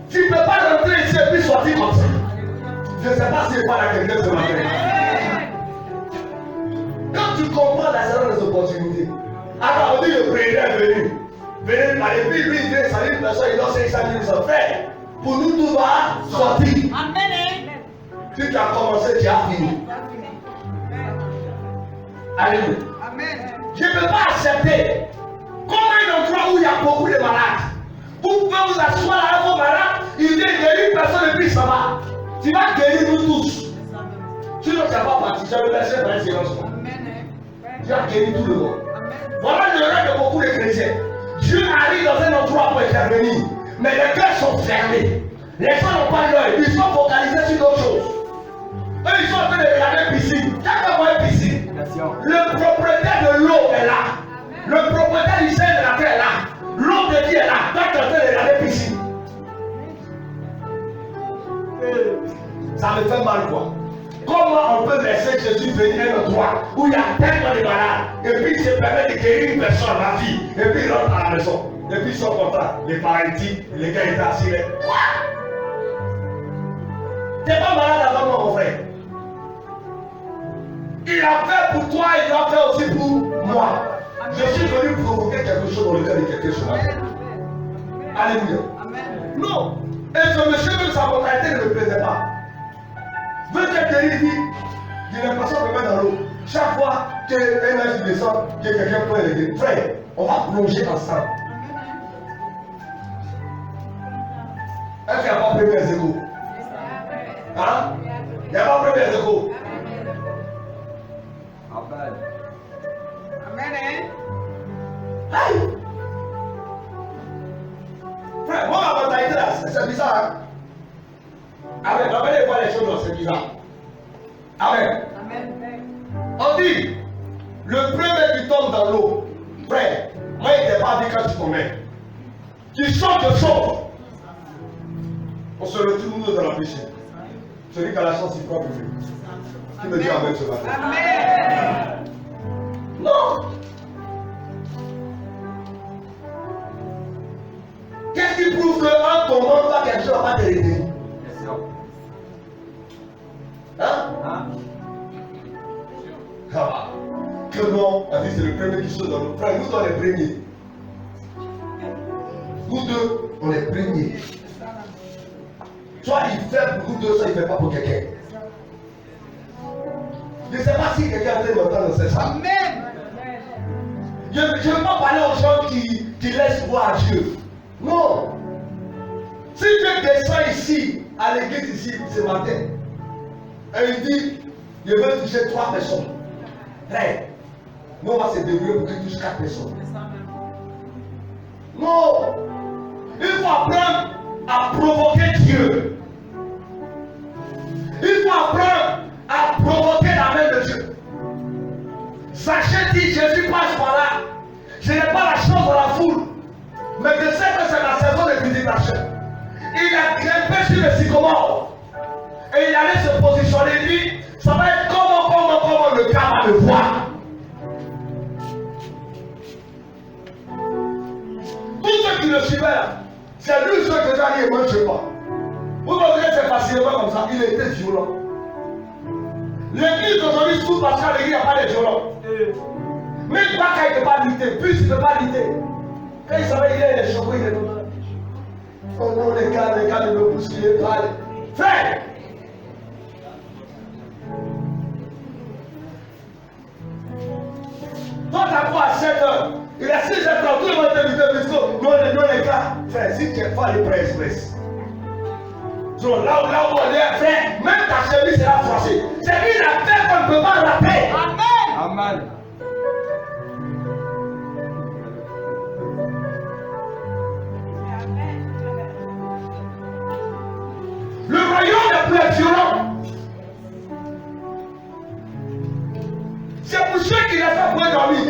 Tu ne peux pas rentrer ici et puis sortir comme ça. Je ne sais pas si je parle à quelqu'un ce matin. Quand tu comprends la saison des opportunités, alors on dit le président est venu. Venez par les puis lui il vient saluer une personne, il donne 500 000 frères. Pour nous tout va sortir. Amen. Si tu as commencé, tu as fini. Alléluia. Amen. Je ne peux pas accepter. Comment un endroit où il y a beaucoup de malades, vous pouvez vous asseoir là avec vos malades, il vient guérir une personne et puis ça va. Tu vas guérir nous tous. Sinon tu ne vas pas partir. Si tu as le verset, par silence. Dieu a guéri tout le monde. Voilà le rêve de beaucoup de chrétiens. Dieu arrive dans un endroit pour intervenir, mais les cœurs sont fermés. Les gens n'ont pas l'œil, ils sont focalisés sur d'autres choses. Eux, ils sont en train de regarder piscine. Quand on voit une piscine, le propriétaire de l'eau est là. Le propriétaire du ciel de la terre est là. L'eau de Dieu est là. Quand tu es en train de regarder piscine. Ça me fait mal, quoi. Comment on peut laisser Jésus venir à un endroit où il y a tellement de malades et puis il se permet de guérir une personne la vie et puis il rentre à la maison et puis ils sont contents, les paralytiques, les gars étaient assis là. T'es pas malade avant moi mon frère. Il a fait pour toi, il a fait aussi pour moi. Je suis venu provoquer quelque chose dans le cœur de quelqu'un ce matin. Alléluia. Non. Et ce monsieur même sa mentalité ne me plaisait pas. Veut que il dit, il a l'impression de mettre dans l'eau. Chaque fois qu'un âge descend, que quelqu'un peut aider. Frère, on va plonger ensemble. Est-ce qu'il n'y a pas premier écho? Hein? Il n'y a pas premier écho? Amen. Amen. Aïe! Frère, moi ma mentalité là, c'est bizarre. Hein? Amen. Amen. Voir les choses, c'est bizarre. Amen. Amen. On dit, le premier qui tombe dans l'eau, frère, moi il n'était pas dit quand tu tombais. Tu sautes, je saute. On se retrouve nous dans la piscine. Celui qui a la chance, il croit pour lui. Qui me dit Amen ce matin? Amen. Non. Qu'est-ce qui prouve qu'en tombant, toi, quelque chose va pas t'aider? Hein? Ah, Clément a dit c'est le premier qui saute dans l'eau. Frère, nous sommes les premiers. Nous deux, on est premiers. Soit il fait pour nous deux, soit il ne fait pas pour quelqu'un. Je ne sais pas si quelqu'un a été m'entendre, c'est ça. Amen. Je ne veux pas parler aux gens qui laissent voir Dieu. Non. Si Dieu descend ici, à l'église ici, ce matin, et il dit, je veux toucher 3 personnes. Frère, nous on va se débrouiller pour qu'il touche 4 personnes. Non. Il faut apprendre à provoquer Dieu. Il faut apprendre à provoquer la main de Dieu. Sachez dit, Jésus passe par là. Je n'ai pas la chance dans la foule. Mais je sais que c'est la saison de visitation. Il a grimpé sur le sycomore. Et il allait se positionner. Lui, ça va être comment le gars va le voir. Tous ceux qui le suivaient là, c'est lui ceux que j'ai dit, moi je ne sais pas. Vous voyez, c'est facilement comme ça. Il était violent. L'église d'aujourd'hui souffre parce qu'à l'église, il n'y a pas de violence. Mais il ne peut pas lutter. Puis il ne peut pas lutter. Quand il savait qu'il est choqué, il est comme ça. Oh non, les gars de me bousculer, parlent. Frère! Toi, tu as quoi à 7 heures? Il est 6 heures, tout le monde est lutter, parce que nous, les gars, frère, si tu n'es pas les presse. Donc là où on est, frère, même ta chemise sera froissée. C'est lui la fait qu'on ne peut pas rater. Amen. Amen. Le royaume est plus violent. C'est pour ceux qui n'ont pas point dormir.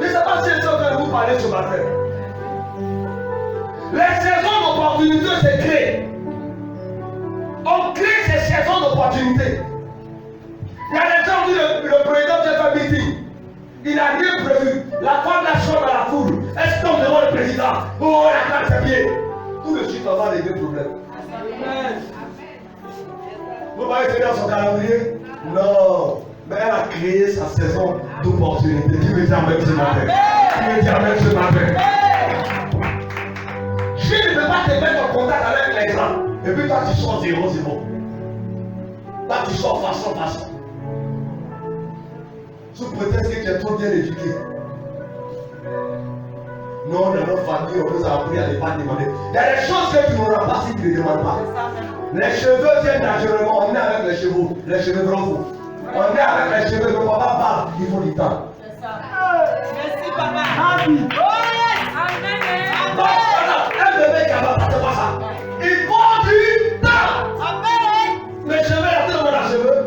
Je ne sais pas si c'est ce que vous parlez ce matin. Les saisons d'opportunité se créent. On crée ces saisons d'opportunité. Il y a des gens qui disent le président de fait meeting. Il n'a rien prévu. La femme la chante dans la foule. Est-ce qu'on demande le président? Oh, la classe c'est bien. Tout de suite, on va régler le problème. Vous voyez c'est dans son calendrier? Non. Mais elle a créé sa saison d'opportunité. Qui me dit Amen ce matin? Qui me dit Amen ce matin? Dieu ne peut pas te mettre en contact avec les grands. Et puis toi tu sors 0-0. Toi tu sors façon. Sous prétexte que tu es trop bien éduqué. Non, dans notre famille, on nous a appris à ne pas demander. Il y a des choses que tu n'auras pas si tu ne demandes pas. Les cheveux viennent naturellement, on est avec les cheveux, bravo. On est avec les cheveux, le papa parle, il faut du temps. C'est ça. Merci papa. Amen. Un bébé qui va passer par ça. Il faut du temps. Amen. Les cheveux, la tête de la cheveux.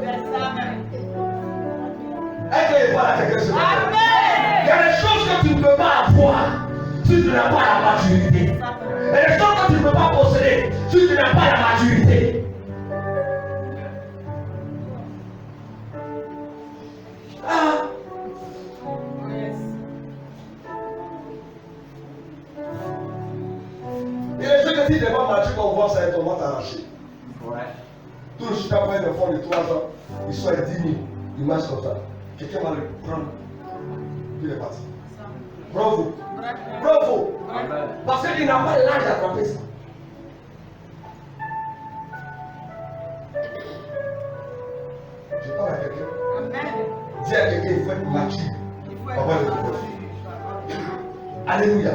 Est-ce qu'il n'est pas là quelqu'un ce matin? Amen. Il y a des choses que tu ne peux pas avoir si tu n'as pas la maturité. Il y a des choses que tu ne peux pas posséder si tu n'as pas la maturité. Ah. Et les choses que tu n'es pas mature, quand on voit ça, on va t'arracher. Tout le chita près de fond de 3 ans, ils sont à 10 000, ils marchent comme ça. Quelqu'un va le prendre. Puis il est parti. Bravo. Bravo. Parce qu'il n'a pas l'âge d'attraper ça. Je parle à quelqu'un. Dis à quelqu'un, il faut être mature. Avant de te faire. Alléluia.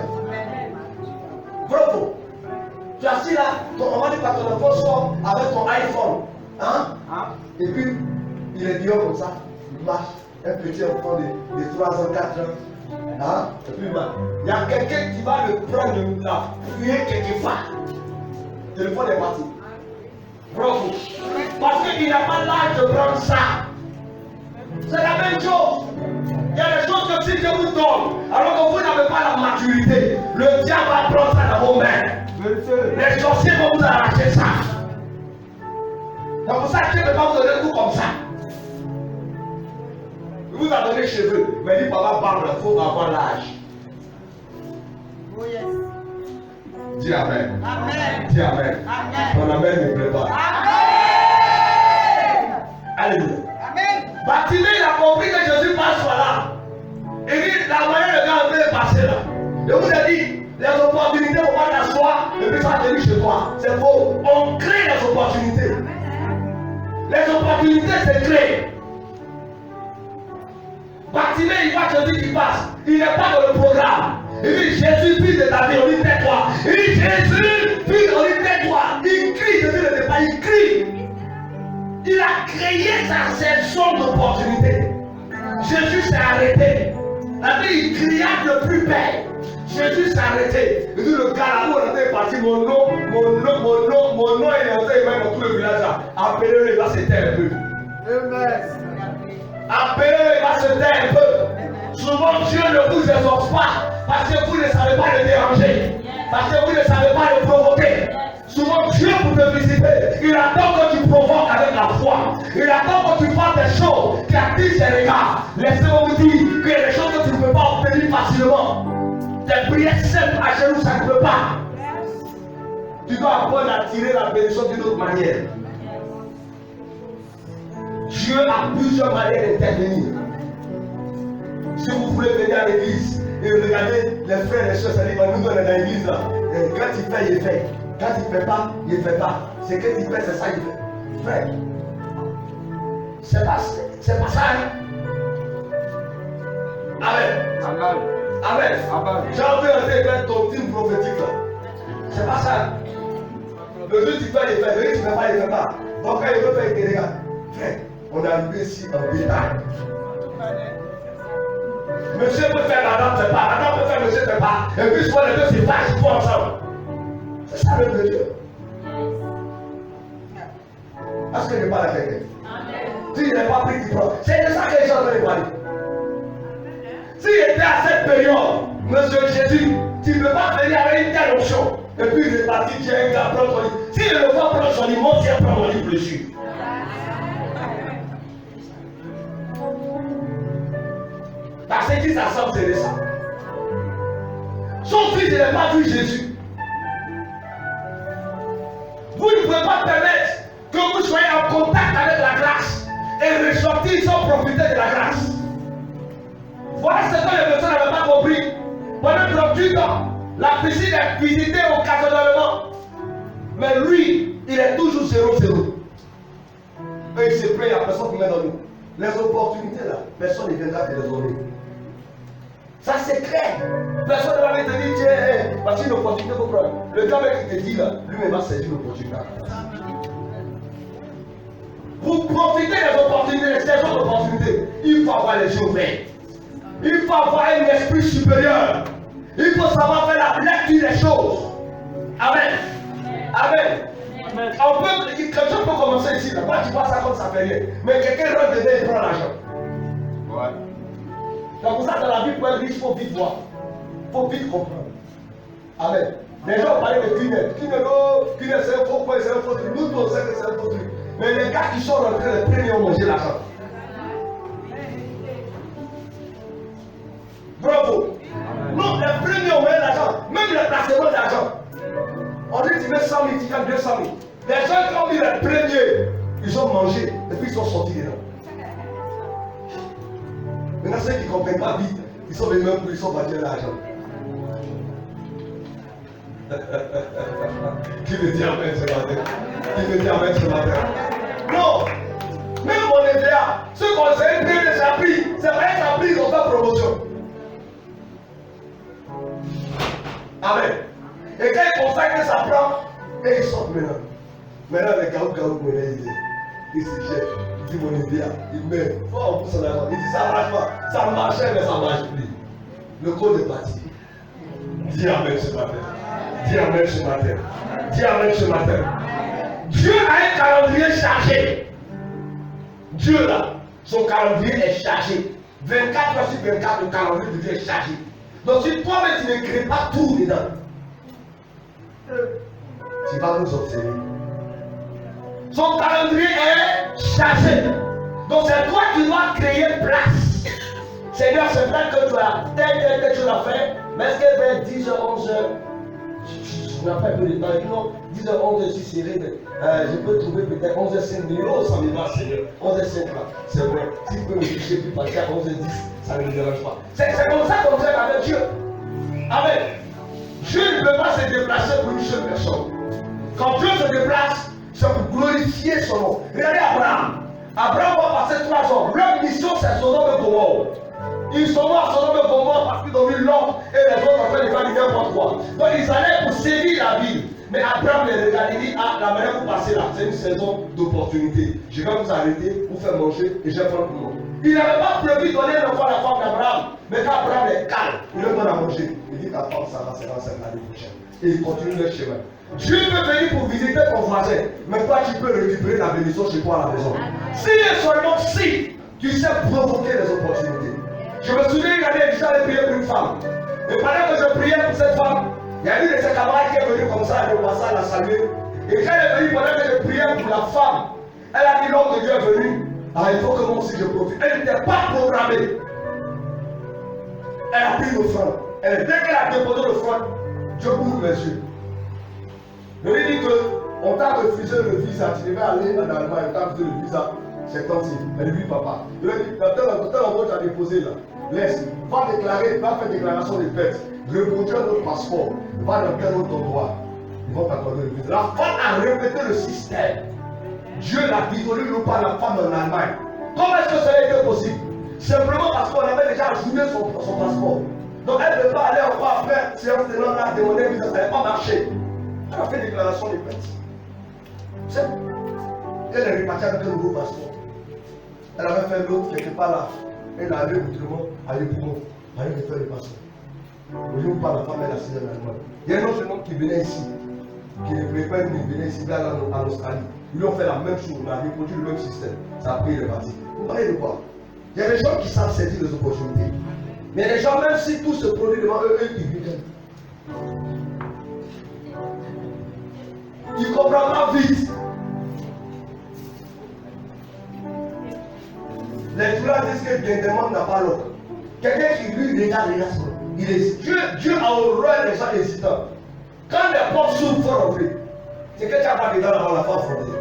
Bravo. Tu es assis là, on va dire que ton enfant sort avec ton iPhone. Hein? Et puis, il est dehors comme ça. Il marche. Un petit enfant de 3 ans, 4 ans. Hein? Et puis, il y a quelqu'un qui va le prendre, la fouiller quelque part. Le téléphone est parti. Bravo. Parce qu'il n'a pas l'âge de prendre ça. C'est la même chose. Il y a des choses que si Dieu vous donne, alors que vous n'avez pas la maturité, le diable va prendre ça dans vos mains. Les sorciers vont vous arracher ça. C'est pour ça que Dieu ne peut pas vous donner tout comme ça. Il vous a donné cheveux, mais il dit papa parle, il faut avoir l'âge. Oh yes. Dis amen. Amen. Dis amen. Amen. Ton amen me prépare. Amen. Alléluia. Amen. Bartimée, il a compris que Jésus passe par là. Il dit la manière de gars est passé là. Je vous ai dit, les opportunités ne vont pas t'asseoir et puis ça atterrit chez toi. C'est faux. On crée les opportunités. Les opportunités se créent. Bartimée, il voit Jésus qui passe. Il n'est pas dans le programme. Il dit Jésus, fils de David, on dit tais-toi. Il dit Jésus, fils, on dit tais-toi. Il crie, Jésus ne dit pas, il crie. Il a créé sa saison d'opportunité. Jésus s'est arrêté. La vie, il cria de plus belle. Jésus s'est arrêté. Il dit le gars là où on était parti, mon nom, il est entré même dans tout le village là. Appelez-le, il va se taire un peu. Amen. Appelez-le, il va se taire un peu. Souvent Dieu ne vous exauce pas parce que vous ne savez pas le déranger. Parce que vous ne savez pas le provoquer. Souvent Dieu pour te visiter, il attend que tu provoques avec la foi. Il attend que tu fasses des choses qui attirent ses regards. Laissez-moi vous dire qu'il y a des choses que tu ne peux pas obtenir facilement. Tes prières simples à genoux, ça ne peut pas. Tu dois apprendre à tirer la bénédiction d'une autre manière. Dieu a plusieurs manières d'intervenir. Si vous voulez venir à l'église et regarder les frères et les soeurs, ça dit, nous on est dans l'église là. Et quand il fait, il fait. Quand il ne fait pas, il ne fait pas. C'est que il fait, c'est ça qu'il fait. Frère, c'est pas ça. Hein? Amen. Amen. Amen. Amen. J'ai envie de faire ton team prophétique là. C'est pas ça. Le jour tu fais, il fait. Le jour tu ne fais pas, il ne fait pas. Donc quand il veut faire, il dit, regarde. Frère, on est arrivé ici en bétail. Monsieur peut faire, madame ne fait pas. Madame peut faire, monsieur ne fait pas. Et puis souvent les deux se fâchent, ils font ensemble. C'est ça le Dieu. Est-ce que je parle à quelqu'un? Si je n'ai pas pris, tu prends. C'est de ça que les gens veulent parler. S'il était à cette période, monsieur Jésus, tu ne peux pas venir avec une telle option. Et puis il est parti, tu as un gars, prends ton livre. Si je ne veux pas prendre son livre, moi, je prends mon livre dessus. Parce que qui s'assemble, c'est de ça. Sauf si je n'ai pas vu Jésus. Vous ne pouvez pas permettre que vous soyez en contact avec la grâce et ressortir sans profiter de la grâce. Voilà ce que les personnes n'avaient pas compris. Pendant 38 ans, la piscine est visitée occasionnellement. Mais lui, il est toujours 0-0. Et il se plaint, il n'y a personne qui met dans nous. Les opportunités là, personne ne viendra te les donner. Ça c'est clair. Personne ne va te dire, tiens, voici une opportunité pour prendre. Le gars qui te dit là, lui-même va saisir l'opportunité. il faut avoir les yeux ouverts. Il faut avoir un esprit supérieur. Il faut savoir faire la lecture des choses. Amen. Amen. On peut, quelqu'un peut commencer ici. Là. Moi, tu vois ça comme ça fait rien. Mais quelqu'un rentre dedans et prend l'argent. Ouais. Donc, pour ça, dans la vie, pour être riche, il faut vite voir. Il faut vite comprendre. Amen. Les gens parlaient de Cunel. Cunel, c'est un faux point, c'est un faux truc. Nous, on sait que c'est un faux truc. Mais les gars qui sont rentrés, les premiers ont mangé l'argent. Bravo. Non, les premiers ont mangé l'argent. Même les placements d'argent. On dit tu mets 100 000, tu gagnes 200 000. Les gens qui ont mis les premiers, ils ont mangé et puis ils sont sortis dedans. Maintenant, ceux qui ne comprennent pas vite, ils sont venus même plus, ils sont partis de l'argent. Qui veut dire amen ce matin? Qui veut dire amen ce matin? Non! Même mon EVA, ceux qu'on sait bien les appris, c'est vrai qu'ils ont pris, ils ont fait promotion. Amen. Et quand ils constatent que ça prend, et ils sortent maintenant. Maintenant, les gaou, ils se jettent. Ils disent mon EVA, ils mettent. Oh, son argent. Ils disent ça marche pas. Ça marchait, mais ça ne marche plus. Le code est parti. Dis amen ce matin. Dis amen ce matin. Dis amen ce matin. Dieu a un calendrier chargé. Dieu là, son calendrier est chargé. 24 heures sur 24, le calendrier de Dieu est chargé. Donc si toi-même tu ne crées pas tout dedans, tu vas nous observer. Son calendrier est chargé. Donc c'est toi qui dois créer place. Seigneur, c'est vrai que tu as telle chose à faire, mais est-ce que vers 10h, 11h, je n'ai pas un peu de temps, non, 10h, 11h, je suis serré, je peux trouver peut-être 11h05 minutes, oh, ça me va, Seigneur, 11h05 là, c'est vrai, si tu peux me toucher plus partir à 11h10, ça ne me dérange pas. C'est comme ça qu'on traite avec Dieu. Amen. Dieu ne peut pas se déplacer pour une seule personne. Quand Dieu se déplace, c'est pour glorifier son nom. Regardez Abraham. Abraham va passer 3 ans. Leur mission, c'est son nom de Gomorrhe. Ils sont morts sur le Gomorrhe parce qu'ils ont vu l'homme et les autres en train de faire du n'importe quoi. Donc ils allaient pour sévir la ville. Mais Abraham les regarde, il dit, ah, la manière vous passez là, c'est une saison d'opportunité. Je vais vous arrêter, vous faire manger et je vais prendre pour moi. Il n'avait pas prévu donner l'enfant à la femme d'Abraham. Mais quand Abraham est calme, il lui donne à manger. Il dit, ta femme, ça va se lancer l'année prochaine. Et il continue le chemin. Dieu peut venir pour visiter ton voisin, mais toi tu peux récupérer la bénédiction chez toi à la maison. Si et seulement si tu sais provoquer les opportunités. Je me souviens, il y avait déjà allé prier pour une femme. Et pendant que je priais pour cette femme, il y a une de ses camarades qui est venue comme ça, elle est passée à la saluer. Et quand elle est venue, pendant que je priais pour la femme, elle a dit l'homme de Dieu est venu. Ah, il faut que moi aussi je profite. Elle n'était pas programmée. Elle a pris l'offrande. Dès qu'elle a déposé l'offrande, Dieu ouvre mes yeux. Je lui dis qu'on t'a refusé le visa, tu devais aller en Allemagne, on t'a refusé le visa, c'est tant si. Elle dit papa. Je lui ai dit, dans tel endroit tu as déposé là, laisse, va déclarer, va faire déclaration de fête, reproduire notre passeport, va dans quel autre endroit, ils vont t'accorder le visa. La femme a répété le système. Dieu l'a dit, au lieu de nous parler la femme en Allemagne. Comment est-ce que cela était possible? Simplement parce qu'on avait déjà ajouté son passeport. Donc elle ne peut pas aller encore après, séance de l'homme là, demander le visa, ça n'avait pas marché. Elle a fait déclaration de fête. C'est elle est repartie avec un nouveau passeport. Elle avait fait l'autre quelque part là. Elle allait autrement, allait pour moi. Elle allait faire le passeport. Aujourd'hui, on parle de la femme, elle a signé en Allemagne. Il y a un autre homme qui venait ici, qui ne voulait pas venir ici, là en Australie. Ils lui ont fait la même chose, on a reproduit le même système. Ça a pris le parti. Vous parlez de quoi? Il y a des gens qui savent saisir les opportunités. Mais les gens, même si tout se produit devant eux, ils vivent. Il ne comprend pas vite. Les douleurs disent que Dieu demande n'a pas l'autre. Quelqu'un qui lui regarde, il est Dieu a horreur des gens hésitants. Quand les portes s'ouvrent, il faut rentrer. C'est que tu n'as pas dedans avant la fin frontée.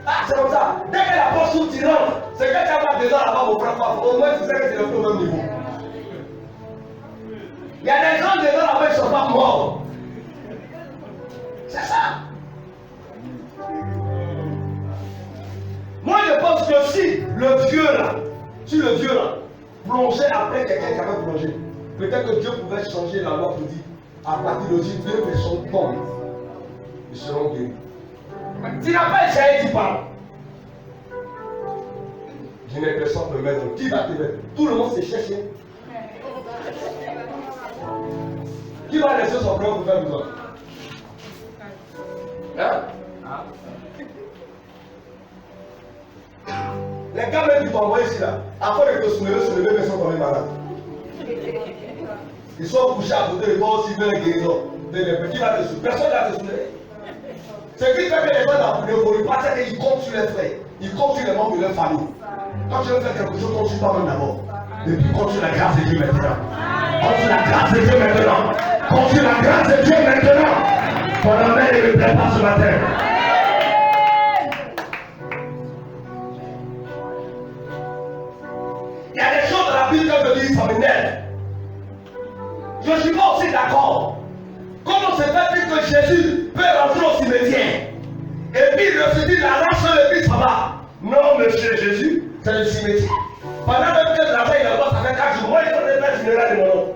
Ah, c'est comme ça. Dès que la porte s'ouvre, tu rentres. C'est que tu n'as pas dedans avant mon frère. Au moins, tu sais que tu es au même niveau. Il y a des gens dedans là-bas, ils ne sont pas morts. C'est ça. Moi, je pense que si le vieux là, plongeait après quelqu'un qui avait plongé, peut-être que Dieu pouvait changer la loi pour dire, à partir d'aujourd'hui, 2 personnes tombent, ils seront guéris. Tu n'as pas essayé d'y parler. Je n'ai personne pour me mettre. Qui va te mettre? Tout le monde s'est cherché. Qui va laisser son frère pour faire besoin? Hein? Les gars même qui t'ont envoyé ici là, après de te soulever, mais ils sont tombés malades. Ils sont couchés à côté de toi aussi, veulent guérison. Qui va te soulever? Personne ne va te soulever. Ce qui fait que les gens ne voulaient pas, c'est qu'ils comptent sur les frères. Ils comptent sur les membres de leur famille. Quand tu veux faire quelque chose, compte sur toi-même d'abord. Et puis compte sur la grâce de Dieu maintenant. Compte sur la grâce de Dieu maintenant. Compte sur la grâce de Dieu maintenant. Ton amen ne me plaît pas ce matin. Il y a des choses dans la Bible que je dis, ça m'énerve. Je ne suis pas aussi d'accord. Comment se fait-il que Jésus peut rentrer au cimetière? Et puis il se dit, la race et puis ça va. Non, monsieur Jésus, c'est le cimetière. Pendant même que la veille, il a ça fait 4 jours. Moi, il ne pas général de mon nom.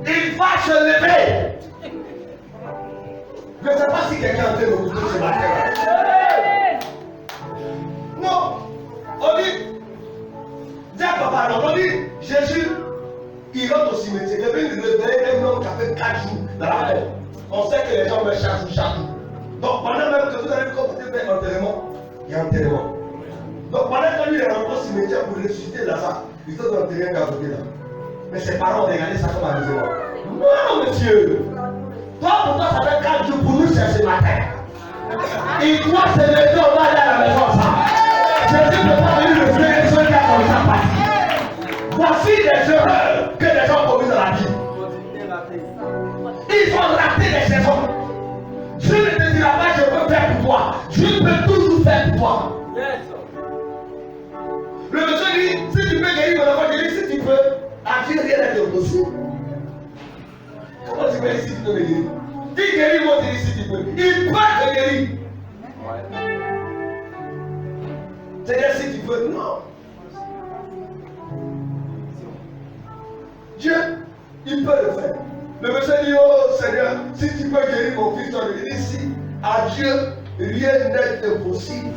Il va se lever. Je ne sais pas si quelqu'un a entendu m'écouter ce matin. Non. On dit, dis à papa, on dit, Jésus, il rentre au cimetière. Il vient de réveiller un homme qui a fait 4 jours dans la terre. On sait que les gens meurent chaque jour. Donc pendant même que vous allez faire enterrement, il y a enterrement. Donc pendant que lui est rentré au cimetière pour ressusciter Lazare, il faut enterrer un gars côté là. Mais ses parents ont regardé ça comme amusement. Non, monsieur. Toi, pour toi, ça fait 4 jours pour nous, c'est ce matin. Il doit se lever, on va aller à la maison ensemble. Jésus ne peut pas venir le faire un seul gars comme ça parti. Voici les erreurs que les gens commettent dans la vie. Ils ont raté les saisons. Dieu ne te dira pas je peux faire pour toi. Dieu peut toujours faire pour toi. Le monsieur dit, si tu peux guérir mon enfant, je dis si tu peux, à Dieu rien n'est impossible. Comment tu peux dire si tu peux me guérir? Qui guérit moi, tu dis si tu peux. Il peut te guérir. C'est-à-dire si tu peux, non. Dieu, il peut le faire. Le monsieur dit, oh Seigneur, si tu peux guérir mon fils, tu lui dis si à Dieu, rien n'est impossible.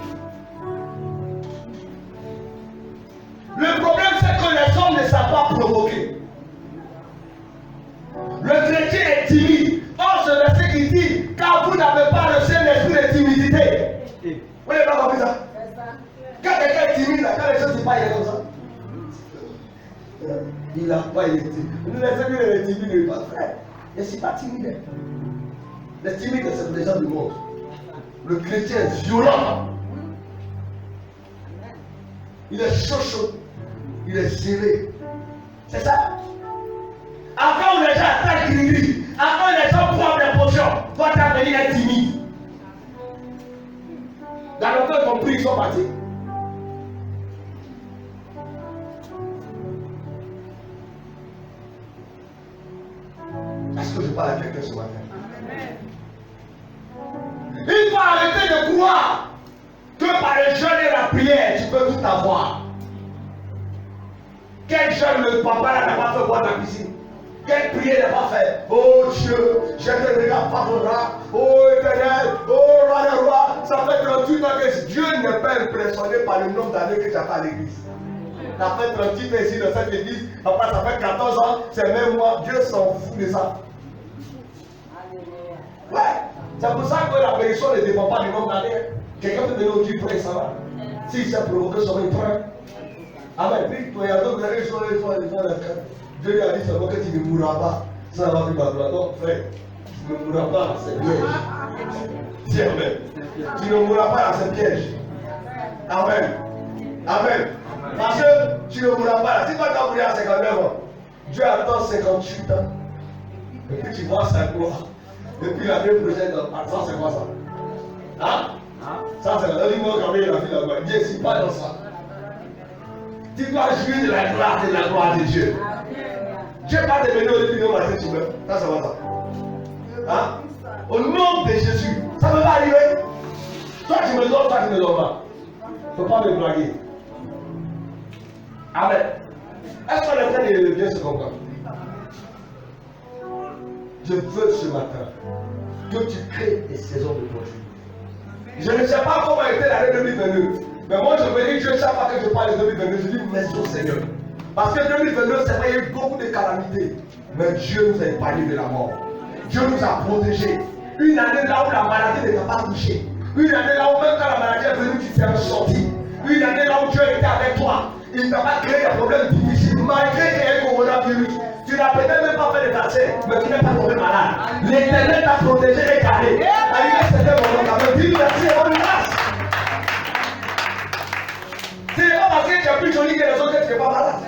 Le problème, c'est que les hommes ne savent pas provoquer. Le chrétien est timide. Or, ce verset qui dit, car vous n'avez pas reçu l'esprit de timidité. Vous n'avez pas compris ça? Quand quelqu'un est timide, quand les gens ne disent pas, il est comme ça. Il n'a pas été timide. Nous, les amis, les timides, il n'est pas frère. Je ne suis pas timide. Les timides, c'est les gens du monde. Le chrétien est violent. Il est chaud. Il est serré. C'est ça. Après, les gens attaquent l'église. Après, les gens prennent des potions. Votre avenir est timide. Dans le temps, ils ont pris, ils sont partis. Est-ce que je parle à quelqu'un ce matin? Il faut arrêter de croire que par le jeûne et la prière, tu peux tout avoir. Quel jeûne le papa n'a pas fait boire dans la piscine? Quelle prière n'a pas fait? Oh Dieu, je te regarde pardonnera. Oh éternel, oh roi des rois. Ça fait 38 ans que Dieu n'est pas impressionné par le nombre d'années que tu as fait à l'église. Ça fait 38 ans ici dans cette église. Après, ça fait 14 ans. C'est même moi. Dieu s'en fout de ça. Ouais. C'est pour ça que la bénédiction ne dépend pas du nombre d'années. Quelqu'un peut venir au Dieu prêt, ça va. S'il s'est provoqué, ça va être prêt. Amen. Puis, il y a d'autres années, Dieu lui a dit seulement que tu ne mourras pas. Ça va plus bas. Donc, frère, tu ne mourras pas, c'est piège. Dis Amen. Tu ne mourras pas dans ce piège. Amen. Amen. Parce que tu ne mourras pas là. Si toi tu as mouru à 59 ans, Dieu attend 58 ans. Et puis tu vois sa gloire. Et puis l'année prochaine, ça c'est quoi ça? Hein? Ça c'est la dernière fois qu'il a vu là-bas. Dieu ne suis pas dans ça. Tu dois jouir de la gloire de Dieu. Dieu va te venir au début de matin, tu meurs. Ça c'est quoi ça? Hein? Au nom de Jésus, ça ne va pas arriver. Toi tu me donnes, toi tu ne me donnes pas. Il ne faut pas me blaguer. Amen. Est-ce qu'on est en train de bien se comprendre? Je veux ce matin que tu crées des saisons de produits. Je ne sais pas comment était l'année 2022, Mais moi, je me dis, Dieu, chaque fois que je parle de 2022, je dis merci au Seigneur. Parce que 2022, c'est vrai, il y a eu beaucoup de calamités. Mais Dieu nous a épargnés de la mort. Dieu nous a protégés. Une année là où la maladie ne t'a pas touché. Une année là où même quand la maladie est venue, tu t'es sorti. Une année là où Dieu était avec toi. Il ne t'a pas créé des problèmes difficiles. Malgré qu'il y ait un coronavirus, tu n'as peut-être même pas fait de vaccin, mais tu n'es pas tombé malade. L'Éternel t'a protégé et gardé. C'était mon nom. Dis merci et bonne grâce. Ce n'est pas parce que tu es plus joli que les autres que tu n'es pas malade.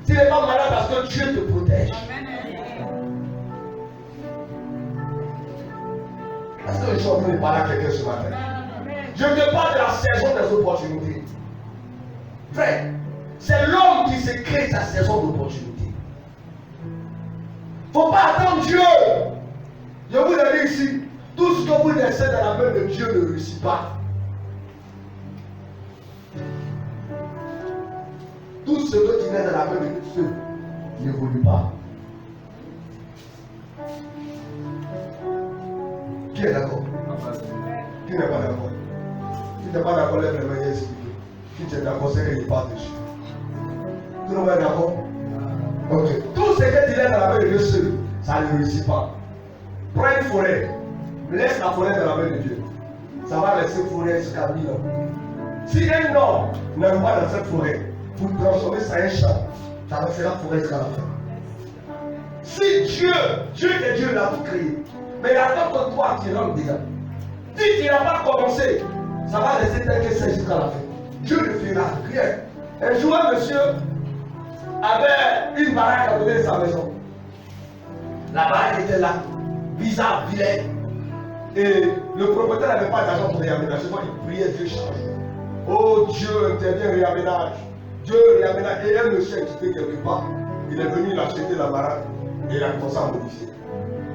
Tu n'es pas malade parce que Dieu te protège. Est-ce que je suis en train de parler à quelqu'un ce matin? Je te parle de la saison des opportunités. Frère, c'est l'homme qui se crée sa saison d'opportunité. Il ne faut pas attendre Dieu. Je vous le dis ici, tout ce que vous laissez dans la main de Dieu ne réussit pas. Tout ce que tu mets dans la main de Dieu n'évolue pas. Qui est d'accord? Qui n'est pas d'accord? Qui n'est pas d'accord, lève les mains et explique. Qui est d'accord, c'est qu'il part dessus. Tout le monde est d'accord? Ok. Tout ce que tu laisses dans la main de Dieu seul, ça ne réussit pas. Prends une forêt, laisse la forêt dans la main de Dieu. Ça va rester forêt jusqu'à 1000 ans. Si un homme n'aime pas dans cette forêt, pour transformer ça en un champ, ça restera forêt jusqu'à la fin. Si Dieu est Dieu, l'a tout créé. Mais il attend que toi tu rentres dedans. Si tu n'as pas commencé, ça va rester tel que c'est jusqu'à la fin. Dieu ne fera rien. Un jour, un monsieur avait une baraque à côté de sa maison. La baraque était là, bizarre, vilaine. Et le propriétaire n'avait pas d'argent pour réaménager. Moi, il priait, Dieu change. Oh Dieu, intervient, réaménage. Dieu réaménage. Et un monsieur est quitté quelque part. Il est venu l'acheter la baraque et il a commencé à modifier.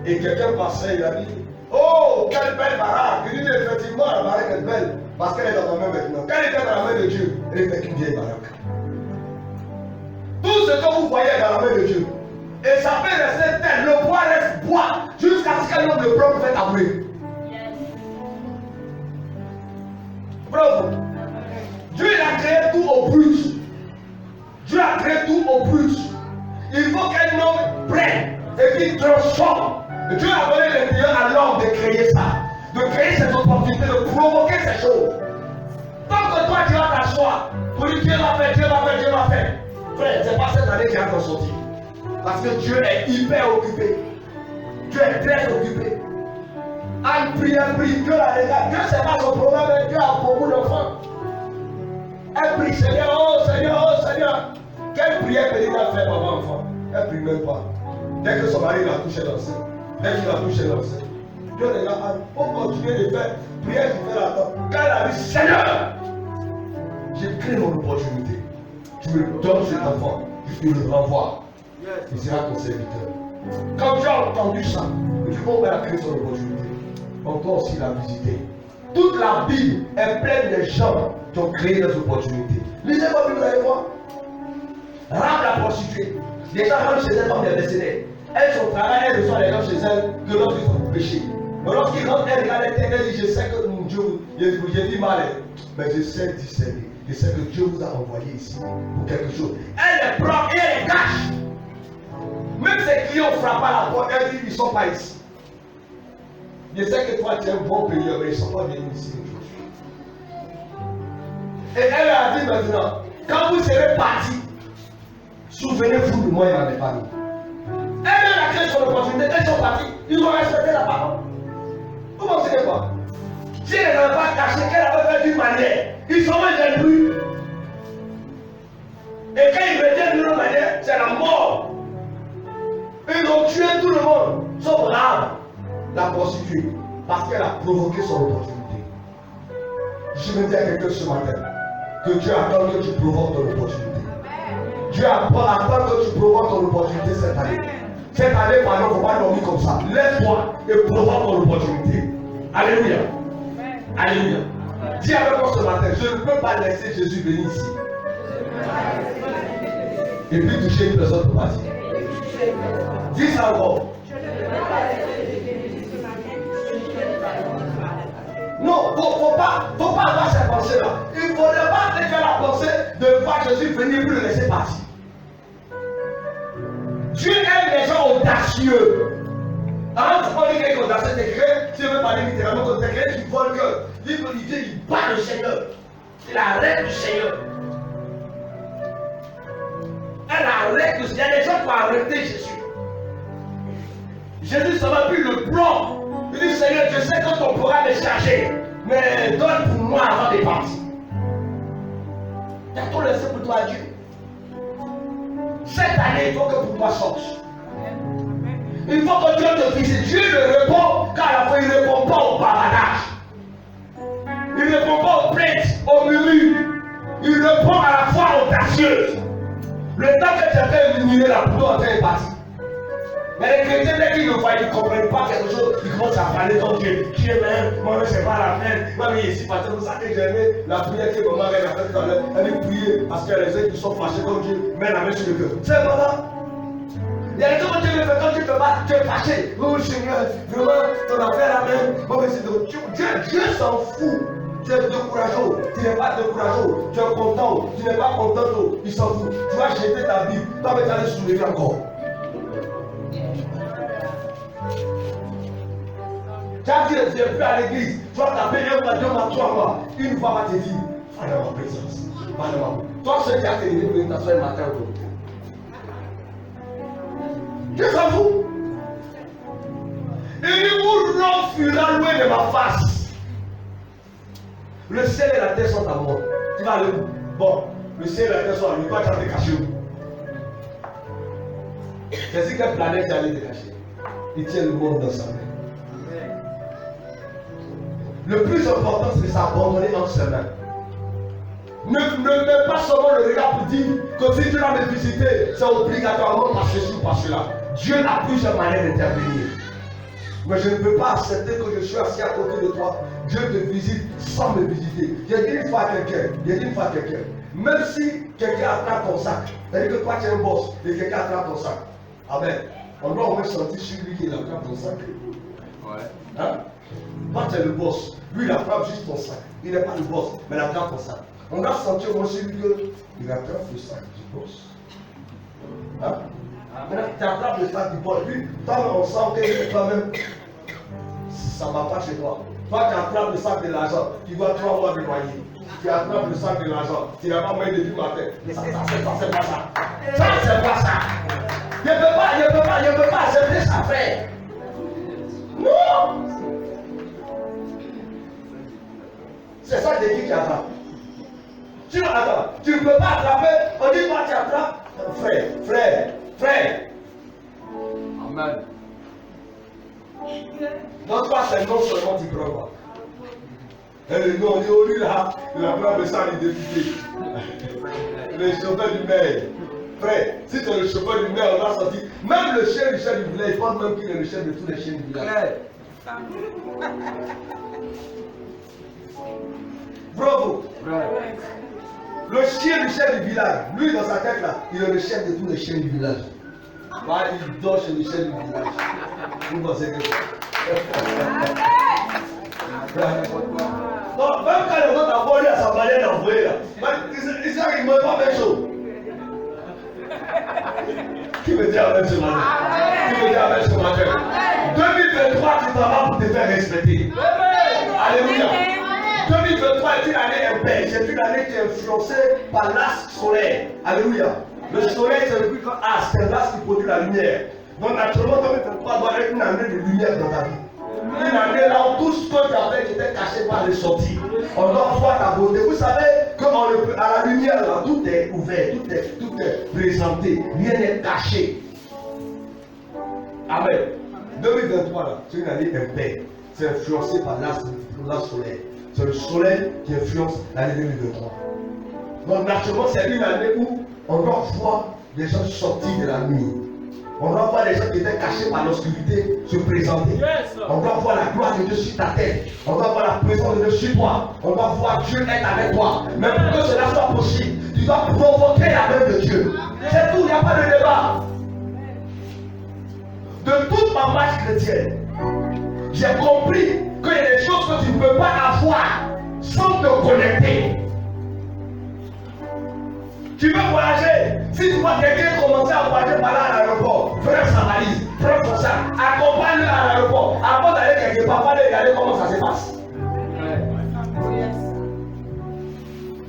Et quelqu'un passait, il a dit, oh, quelle belle baraque. Il dit, effectivement, la baraque est belle parce qu'elle est dans la main maintenant. Quand elle était dans la main de Dieu, elle était qu'une vieille baraque. Tout ce que vous voyez dans la main de Dieu, et ça peut rester tel, le bois reste bois, jusqu'à ce qu'un homme le prend pour faire tabourer. Bravo. Dieu il a créé tout au brut. Dieu a créé tout au brut. Il faut qu'un homme prenne et qu'il transforme. Dieu a donné l'intérieur à l'homme de créer ça, de créer cette opportunité, de provoquer ces choses. Tant que toi tu vas t'asseoir pour dire Dieu m'a fait, Dieu m'a fait, Dieu m'a fait. Frère, c'est pas cette année qui va t'en sortir. Parce que Dieu est hyper occupé. Dieu est très occupé. Anne prie, Dieu la regarde. Dieu c'est pas son problème, mais Dieu a beaucoup d'enfants. Elle prie, Seigneur, oh Seigneur. Quelle prière peut-il faire pour mon enfant? Elle prie même pas. Dès que son mari l'a touché dans le sein, dès qu'il l'a touché dans le sein, Dieu regarde, il faut continuer de faire prière qui fait la table. Quand elle a dit, Seigneur, j'ai créé mon opportunité. Tu me donnes cet enfant, je te le renvoie. Il sera ton serviteur. Quand tu as entendu ça, tu peux ouvrir la créer son opportunité. Encore aussi la visiter. Toute la Bible est pleine de gens qui ont créé des opportunités. Lisez votre Bible, vous allez voir. Rame la prostituée. Les gens rentrent chez elle comme des mercenaires. Elle, son travail, elle reçoit les gens chez elle que lorsqu'ils sont péchés. Mais lorsqu'ils rentrent, elle regarde elle dit, je sais que mon Dieu, j'ai dit mal, mais je sais discerner. Je sais que Dieu vous a envoyé ici pour quelque chose. Elle les prend et elle les cache. Même ses clients frappent à la porte, elle dit, ils ne sont pas ici. Je sais que toi, tu es un bon payeur, mais ils ne sont pas venus ici aujourd'hui. Et elle a dit maintenant, quand vous serez partis, souvenez-vous de moi et ma famille. Elle a créé son opportunité, elles sont parties, ils ont respecté la parole. Vous pensez quoi? Si elle n'avait pas caché qu'elle avait fait d'une manière, ils sont même plus. Et quand ils reviennent d'une autre manière, c'est la mort. Ils ont tué tout le monde, sauf l'âme, la prostituée, parce qu'elle a provoqué son opportunité. Je me dis à quelqu'un ce matin que Dieu attend que tu provoques ton opportunité. Dieu attend que tu provoques ton opportunité cette année. Cette année, par exemple, il ne faut pas dormir comme ça. Lève-toi et provoque ton opportunité. Alléluia. Alléluia. Dis avec moi ce matin, je ne peux pas laisser Jésus venir ici. Et puis toucher une personne pour partir. Dis ça encore. Non, faut pas faut pas avoir cette pensée-là. Il ne faudrait pas que tu aies la pensée de voir Jésus venir pour le laisser partir. Dieu aime les gens audacieux. Avant de parler quelqu'un audacieux, c'est quelqu'un, si je veux parler littéralement, c'est quelqu'un qui vole que il bat le Seigneur. Il arrête le Seigneur. Elle arrête le Seigneur. Il y a des gens qui vont arrêter Jésus. Jésus ça va plus le plan. Il dit Seigneur, je sais que ton programme est chargé, mais donne pour moi avant de partir. Tu as tout laissé pour toi, Dieu. Cette année, il faut que pour toi sorte. Il faut que Dieu te visite. Dieu ne répond qu'à la fois, il ne répond pas au bavardage. Il ne répond pas aux plaintes, aux murmures. Il répond à la foi audacieuse. Le temps que tu as fait murmurer, la plutôt en train de partir. Mais les chrétiens, dès qu'ils ne voient, ils ne comprennent pas quelque chose, ils commencent à parler comme Dieu. Qui est même, moi, c'est pas la peine. Moi, mais ici, parce que vous savez que j'ai aimé la prière que maman avait faite tout à l'heure. Elle est priée parce qu'il y a les gens qui sont fâchés comme Dieu, met la main sur le cœur. C'est voilà. Il y a des choses que Dieu fait quand tu te bats, tu es fâché. Oh Seigneur, vraiment, ton affaire la même. Bon, mais c'est de Dieu s'en fout. Tu es découragé, tu n'es pas découragé, tu es content, tu n'es pas content, il s'en fout. Tu vas jeter ta Bible, toi, mais tu vas le soulever encore. Tu as dit, tu n'es plus à l'église, tu vas taper un mois, 2 mois, 3 mois. Une fois, va te dire, va dans ma présence. Va dans ma. Toi, celui qui a terminé pour une t'asseoir le matin au dos. Dieu s'en fout. Il dit, où l'homme fuira loin de ma face. Le ciel et la terre sont à moi. Tu vas aller où? Bon, le ciel et la terre sont à lui. Toi, tu vas te cacher où? C'est sur quelle planète tu allais te cacher? Il tient le monde dans sa main. Le plus important, c'est de s'abandonner entre ses mains. Ne mets pas seulement le regard pour dire que si tu vas me visiter, c'est obligatoirement par ceci ou par cela. Dieu a plusieurs manières d'intervenir. Mais je ne peux pas accepter que je suis assis à côté de toi. Dieu te visite sans me visiter. J'ai dit une fois à quelqu'un, même si quelqu'un attrape ton sac, c'est-à-dire que toi tu es un boss et quelqu'un attrape ton sac. Amen. On doit au moins sentir sur lui qu'il attrape ton sac. Ouais. Hein? Toi tu es le boss. Lui il attrape juste ton sac. Il n'est pas le boss, mais il attrape ton sac. On doit sentir au moins sur lui qu'il attrape le sac du boss. Hein? Maintenant, tu attrapes le sac du boss. Lui, toi on sent que toi-même, ça ne va pas chez toi. Toi, tu attrapes le sac de l'argent, tu dois 3 mois de loyer. Tu attrapes le sac de l'argent, tu n'as pas moyen de vivre matin. Ça, c'est pas ça. Ça, c'est pas ça. Je ne peux pas accepter ça, frère. Non. C'est ça de qui attrape. Tu ne peux pas attraper, on dit toi tu attrapes. Frère. Amen. Donc toi c'est non seulement tu prends pas. Et le nom dit, oh lui là, il a pris le sang du député. Le chauffeur du maire. Frère, si tu es le chauffeur du maire, on va sortir. Même le chef du village, il pense même qu'il est le chef de tous les chiens du village. Bravo. Le chien du chef du village, lui dans sa tête là, il est le chef de tous les chiens du village. Là, il dort chez le chef du village. Vous pensez que donc, même quand les autres envoient à sa manière d'envoyer là, il sait qu'il ne veut pas faire chaud. Qui me dit la même chose matin? 2023, tu travailles pour te faire respecter. Alléluia. 2023 est une année impaire. C'est une année qui est influencée par l'astre solaire. Alléluia. Le soleil, c'est le plus grand astre. C'est l'astre qui produit la lumière. Donc, naturellement, 2023 doit être une année de lumière dans ta vie. Une année là où tout ce que tu avais qui était caché par les sorties. On doit voir ta beauté. Vous savez qu'à la lumière, là, tout est ouvert, tout est présenté. Rien n'est caché. Amen. 2023, là, c'est une année impaire. C'est influencé par l'astre solaire. C'est le soleil qui influence l'année 2023. Donc naturellement, c'est une année où on doit voir des gens sortis de la nuit. On doit voir les gens qui étaient cachés par l'obscurité se présenter. On doit voir la gloire de Dieu sur ta tête. On doit voir la présence de Dieu sur toi. On doit voir Dieu être avec toi. Mais pour que cela soit possible, tu dois provoquer la main de Dieu. C'est tout, il n'y a pas de débat. De toute ma marche chrétienne, j'ai compris qu'il y a des choses que tu ne peux pas avoir faut te connecter. Tu veux voyager. Si tu vois quelqu'un commencer à voyager par là à l'aéroport, prends sa valise, prends ton sac, accompagne-le à l'aéroport. Avant d'aller quelque part, va aller regarder comment ça se passe.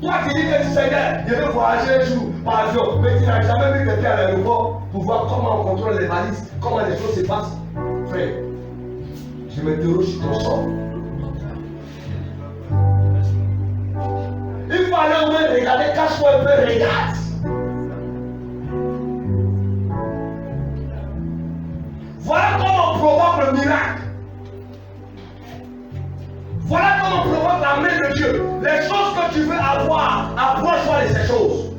Toi, tu dis que tu sais, je veux voyager un jour par avion, mais tu n'as jamais vu quelqu'un à l'aéroport pour voir comment on contrôle les valises, comment les choses se passent. Frère, je m'interroge sur ton sort. Il faut aller au moins regarder, cache-toi un peu, regarde. Voilà comment on provoque le miracle. Voilà comment on provoque la main de Dieu. Les choses que tu veux avoir, approche-toi de ces choses.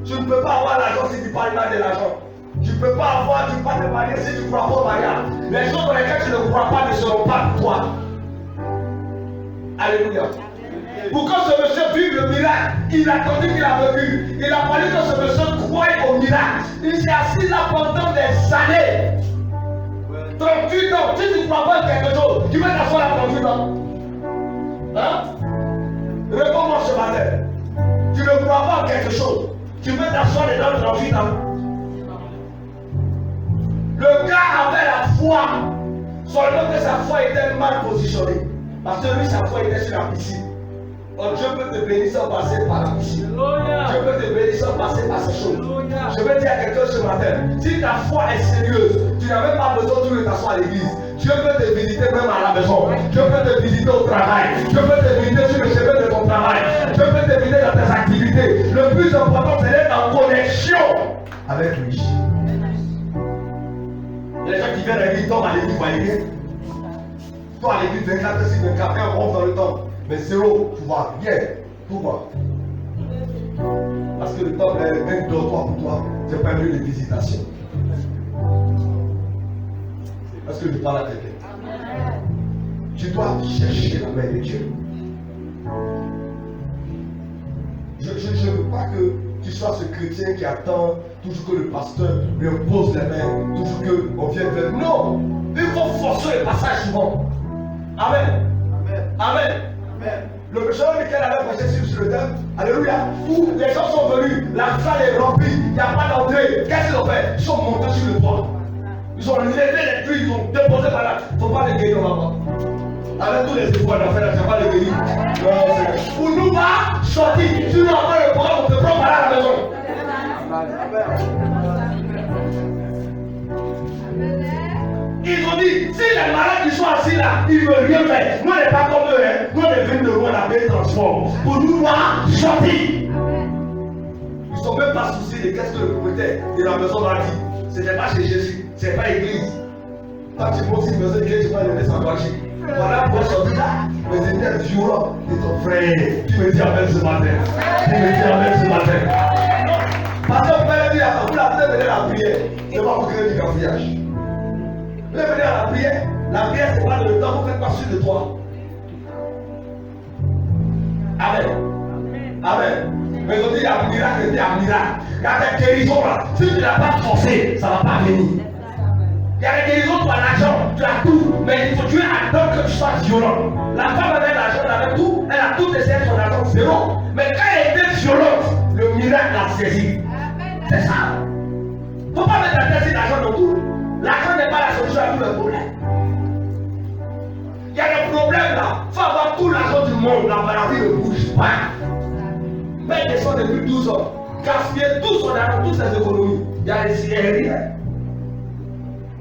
Tu ne peux pas avoir l'argent si tu parles mal de l'argent. Tu ne peux pas avoir, tu parles de mariage si tu ne crois pas au mariage. Les choses dans lesquelles tu ne crois pas ne seront pas pour toi. Alléluia. Pour que ce monsieur vive le miracle, il a attendu qu'il a vécu. Il a fallu que ce monsieur croie au miracle. Il s'est assis là pendant des années. 38 ans, si tu ne crois pas à quelque chose, tu vas t'asseoir à 38 ans. Hein? Réponds-moi ce matin. Tu ne crois pas à quelque chose, tu veux t'asseoir dedans 38 ans. Le gars avait la foi, seulement que sa foi était mal positionnée. Parce que lui, sa foi était sur la piscine. Oh, Dieu peut te bénir sans passer par la piscine. Dieu peut te bénir sans passer par ces choses. Je veux dire à quelqu'un ce matin, si ta foi est sérieuse, tu n'as même pas besoin de t'asseoir à l'église. Dieu peut te visiter même à la maison. Dieu peut te visiter au travail. Dieu peut te visiter sur le chemin de ton travail. Dieu peut te visiter dans tes activités. Le plus important, c'est d'être en connexion avec lui. Les gens qui viennent à l'église tombent à l'église, voyez. Toi à l'église 24 sur 24, on rentre dans le temps. Mais zéro pouvoir. Bien. Pourquoi? Parce que le temple est un dortoir pour toi. C'est pas un lieu de visitation. Parce que je parle à quelqu'un. Tu dois chercher la main de Dieu. Je ne veux pas que tu sois ce chrétien qui attend toujours que le pasteur lui impose les mains, toujours qu'on vienne vers lui. Non! Il faut forcer le passage souvent. Amen. Amen. Le missionnaire Michael avait prêché sur le thème, alléluia, où les gens sont venus, la salle est remplie, il n'y a pas d'entrée. Qu'est-ce qu'ils ont fait? Ils sont montés sur le toit. Ils ont levé les trucs, ils ont déposé par là. Il ne faut pas les guérir là-bas. Avec tous les efforts qu'on a fait là, tu ne vas pas les guérir. Pour nous, va sortir. Si nous avons le programme, on te prend par là à la maison. Ils ont dit, si les malades qui sont assis là, ils ne veulent rien faire. Nous, on n'est pas comme eux, hein. Nous, on est venus de loin, la paix transforme. Pour nous, voir sortir. Ils ne sont même pas souciés de qu'est-ce que le propriétaire de la maison va dire. Ce n'est pas chez Jésus, ce n'est pas l'église. Quand tu montes une maison, tu vas le descendre marcher. Voilà pour sortir là. Mais c'était violent de ton frère. Tu me dis amen ce matin. Tu me dis amen ce matin. Parce que vous pouvez dire, vous l'avez venir à la prière. C'est pas pour créer du cafouillage. Vous venez à la prière. La prière, c'est pas le temps, vous faites pas sur de toi. Amen. Amen. Mais on dit, il y a un miracle, il y a un miracle. Il y a des guérisons là. Si tu n'as pas forcé, ça ne va pas venir. Il y a des guérisons, tu as l'argent, tu as tout. Mais il faut que tu attends que tu sois violent. La femme avait l'argent, elle avait tout. Elle a tout essayé son argent, zéro. Mais quand elle était violente, le miracle l'a saisi. C'est ça. Il ne faut pas mettre la tête sur l'argent dans tout. L'argent n'est pas la solution à tous les problèmes. Il y a des problèmes là. Il faut avoir tout l'argent du monde. La maladie ne bouge pas. Mais ils sont depuis 12 ans. Gaspiller tout son argent, toutes ses économies. Il y a rien.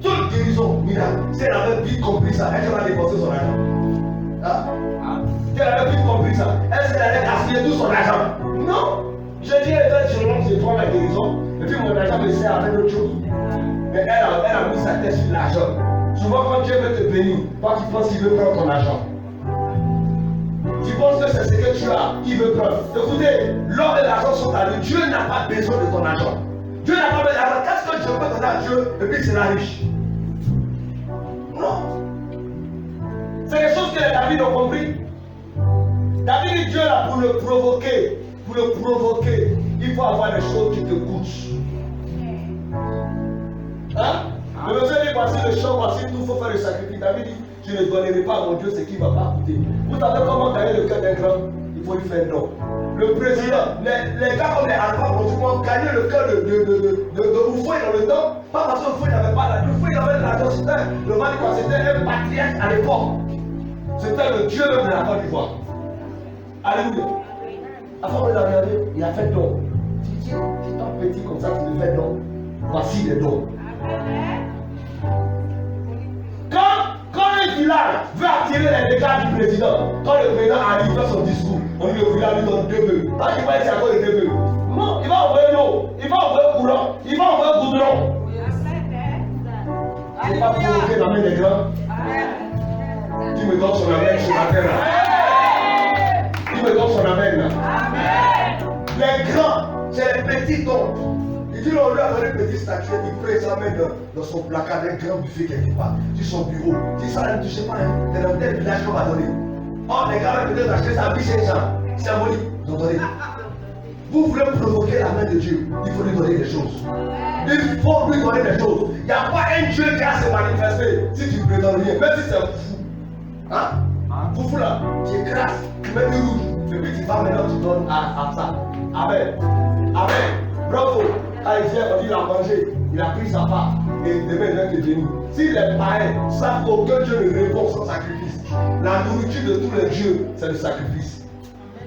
Toute guérison, miracle. Si elle avait vite compris ça, elle va dépenser son argent. Hein? Si elle avait vite compris ça, elle allait gaspiller tout son argent. Non. Je dis, elle était violente, je prends la guérison. Et puis mon argent me sert à faire autre chose. Mais elle a mis sa tête sur l'argent. Souvent, quand Dieu veut te bénir, toi tu penses qu'il veut prendre ton argent. Tu penses que c'est ce que tu as, il veut prendre. Écoutez, l'or et l'argent sont à lui. Dieu n'a pas besoin de ton argent. Dieu n'a pas besoin d'argent. Qu'est-ce que Dieu peut donner à Dieu et puis il sera riche? Non. C'est des choses que les David ont compris. David dit Dieu là pour le provoquer. Pour le provoquer, il faut avoir des choses qui te coûtent. Hein? Le monsieur dit voici le champ, voici tout, il faut faire le sacrifice. David dit tu ne donnerais pas à mon Dieu ce qui ne va pas coûter. Vous savez comment gagner le cœur d'un grand? Il faut lui faire don. Le président, les gars comme les Alpha ont gagné le cœur de Oufoué dans le temps. Pas parce que Oufoué n'avait pas l'argent. Oufoué avait de l'argent. C'était le Mali, c'était un patriarche à l'époque. C'était le Dieu même de la Côte d'Ivoire. Alléluia. Avant de la regarder, il a fait don. Tu dis, étant petit comme ça, tu me fais don. Voici les dons. Quand un village veut attirer les dégâts du président, quand le président arrive dans son discours, on dit le village lui donne 2 bœufs. Quand il va être à cause de 2 bœufs. Non, il va envoyer l'eau, il va envoyer courant, il va envoyer goudron. Il ne va pas provoquer la main des grands. Qui me donne son amen ce matin là. Qui me donne son amen là. Les grands, c'est les petits dons. Il dit on lui a donné une petite statue, il peut ça mettre dans son placard d'un grand buffet quelque part, sur son bureau. Si ça ne touche pas, c'est dans tel village qu'on va donner. Oh, les gars, peut-être acheter ça à 1500, symbolique, vous donnez. Vous voulez provoquer la main de Dieu, il faut lui donner des choses. Il faut lui donner des choses. Il n'y a pas un Dieu qui a à se manifester si tu ne lui donnes rien, même si c'est un fou. Hein? Foufou là, tu écrases, tu mets du rouge, le petit pas maintenant tu donnes à ça. Amen. Amen. Bravo. Quand il vient, il a mangé, il a pris sa part, et demain il est venu. Si les païens savent qu'aucun Dieu ne répond sans sacrifice, la nourriture de tous les dieux, c'est le sacrifice.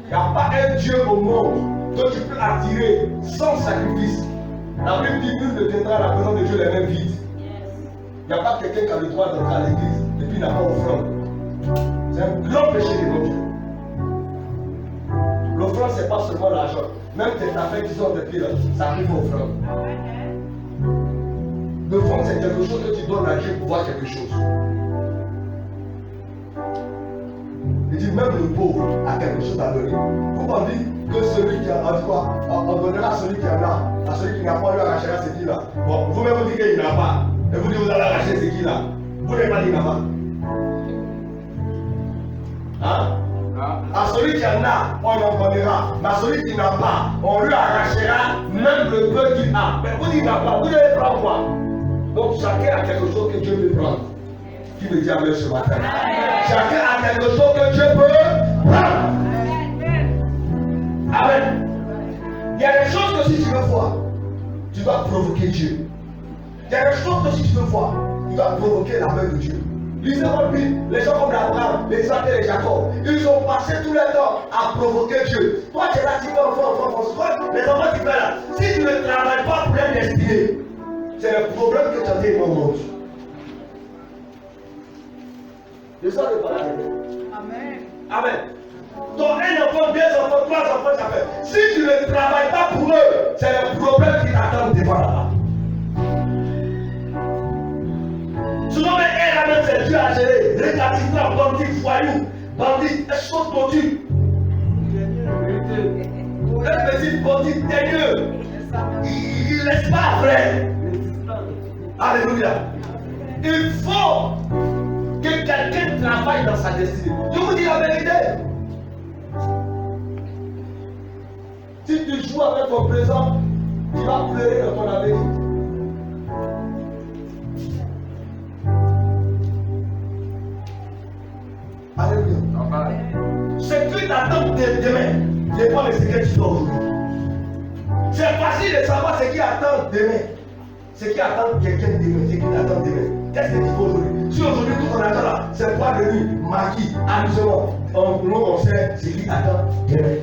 Il n'y a pas un Dieu au monde que tu peux attirer sans sacrifice. La Bible dit nul ne viendra à la présence de Dieu les mains vides. Il n'y a pas quelqu'un qui a le droit d'entrer à l'église et puis il n'a pas offrande. C'est un grand péché de mon Dieu. L'offrande, ce n'est pas seulement l'argent. Même tes affaires qui sont de pied, ça arrive offrande. L'offrande, c'est quelque chose que tu donnes à Dieu pour voir quelque chose. Il dit même le pauvre a quelque chose à donner. Pourquoi on dit que celui qui a quoi, on donnera à celui qui en a, à celui qui n'a pas, lui arrachera ce qu'il a. Bon, vous-même vous dites qu'il n'a pas, et vous dites vous allez arracher ce qu'il a. Vous n'avez pas dit qu'il n'a pas. Hein? À celui qui en a, on en donnera. Mais à celui qui n'a pas, on lui arrachera même le peu qu'il a. Mais vous dites qu'il n'a pas, vous devez prendre quoi? Donc chacun a quelque chose que Dieu peut prendre. Qui me dit amen ce matin? Chacun a quelque chose que Dieu peut prendre. Amen. Il y a des choses que si tu veux voir, tu vas provoquer Dieu. Il y a des choses que si tu veux voir, tu vas provoquer la main de Dieu. Lisez votre Bible, les gens comme Abraham, les Isaac et les Jacob, ils ont passé tout le temps à provoquer Dieu. Toi, tu es là, tu fais enfant. Les enfants qui font là, si tu ne travailles pas pour les destiner, c'est le problème que tu as dit au monde. Je sens le parler. Amen. Amen. Ton un enfant, 2 enfants, 3 enfants, ça fait. Si tu ne travailles pas pour eux, c'est le problème qui t'attend devant là-bas. Souvent, elle a même ses Dieu à gérer. Récalcitrant, bandit, voyou, bandit, escorte tortue. Un petit bandit teigneux. Il ne laisse pas après. Alléluia. Il faut que quelqu'un travaille dans sa destinée. Je vous dis la vérité. Si tu joues avec ton présent, tu vas pleurer dans ton avenir. Alléluia. Ce qui t'attend demain dépend de ce que tu fais aujourd'hui. C'est facile de savoir ce qui attend demain. Ce qui attend quelqu'un demain, ce qui t'attend demain. Qu'est-ce que tu fais aujourd'hui? Si aujourd'hui tout ton argent là, c'est pas de nuit, maquis, amusement. Nous on sait ce qui attend demain.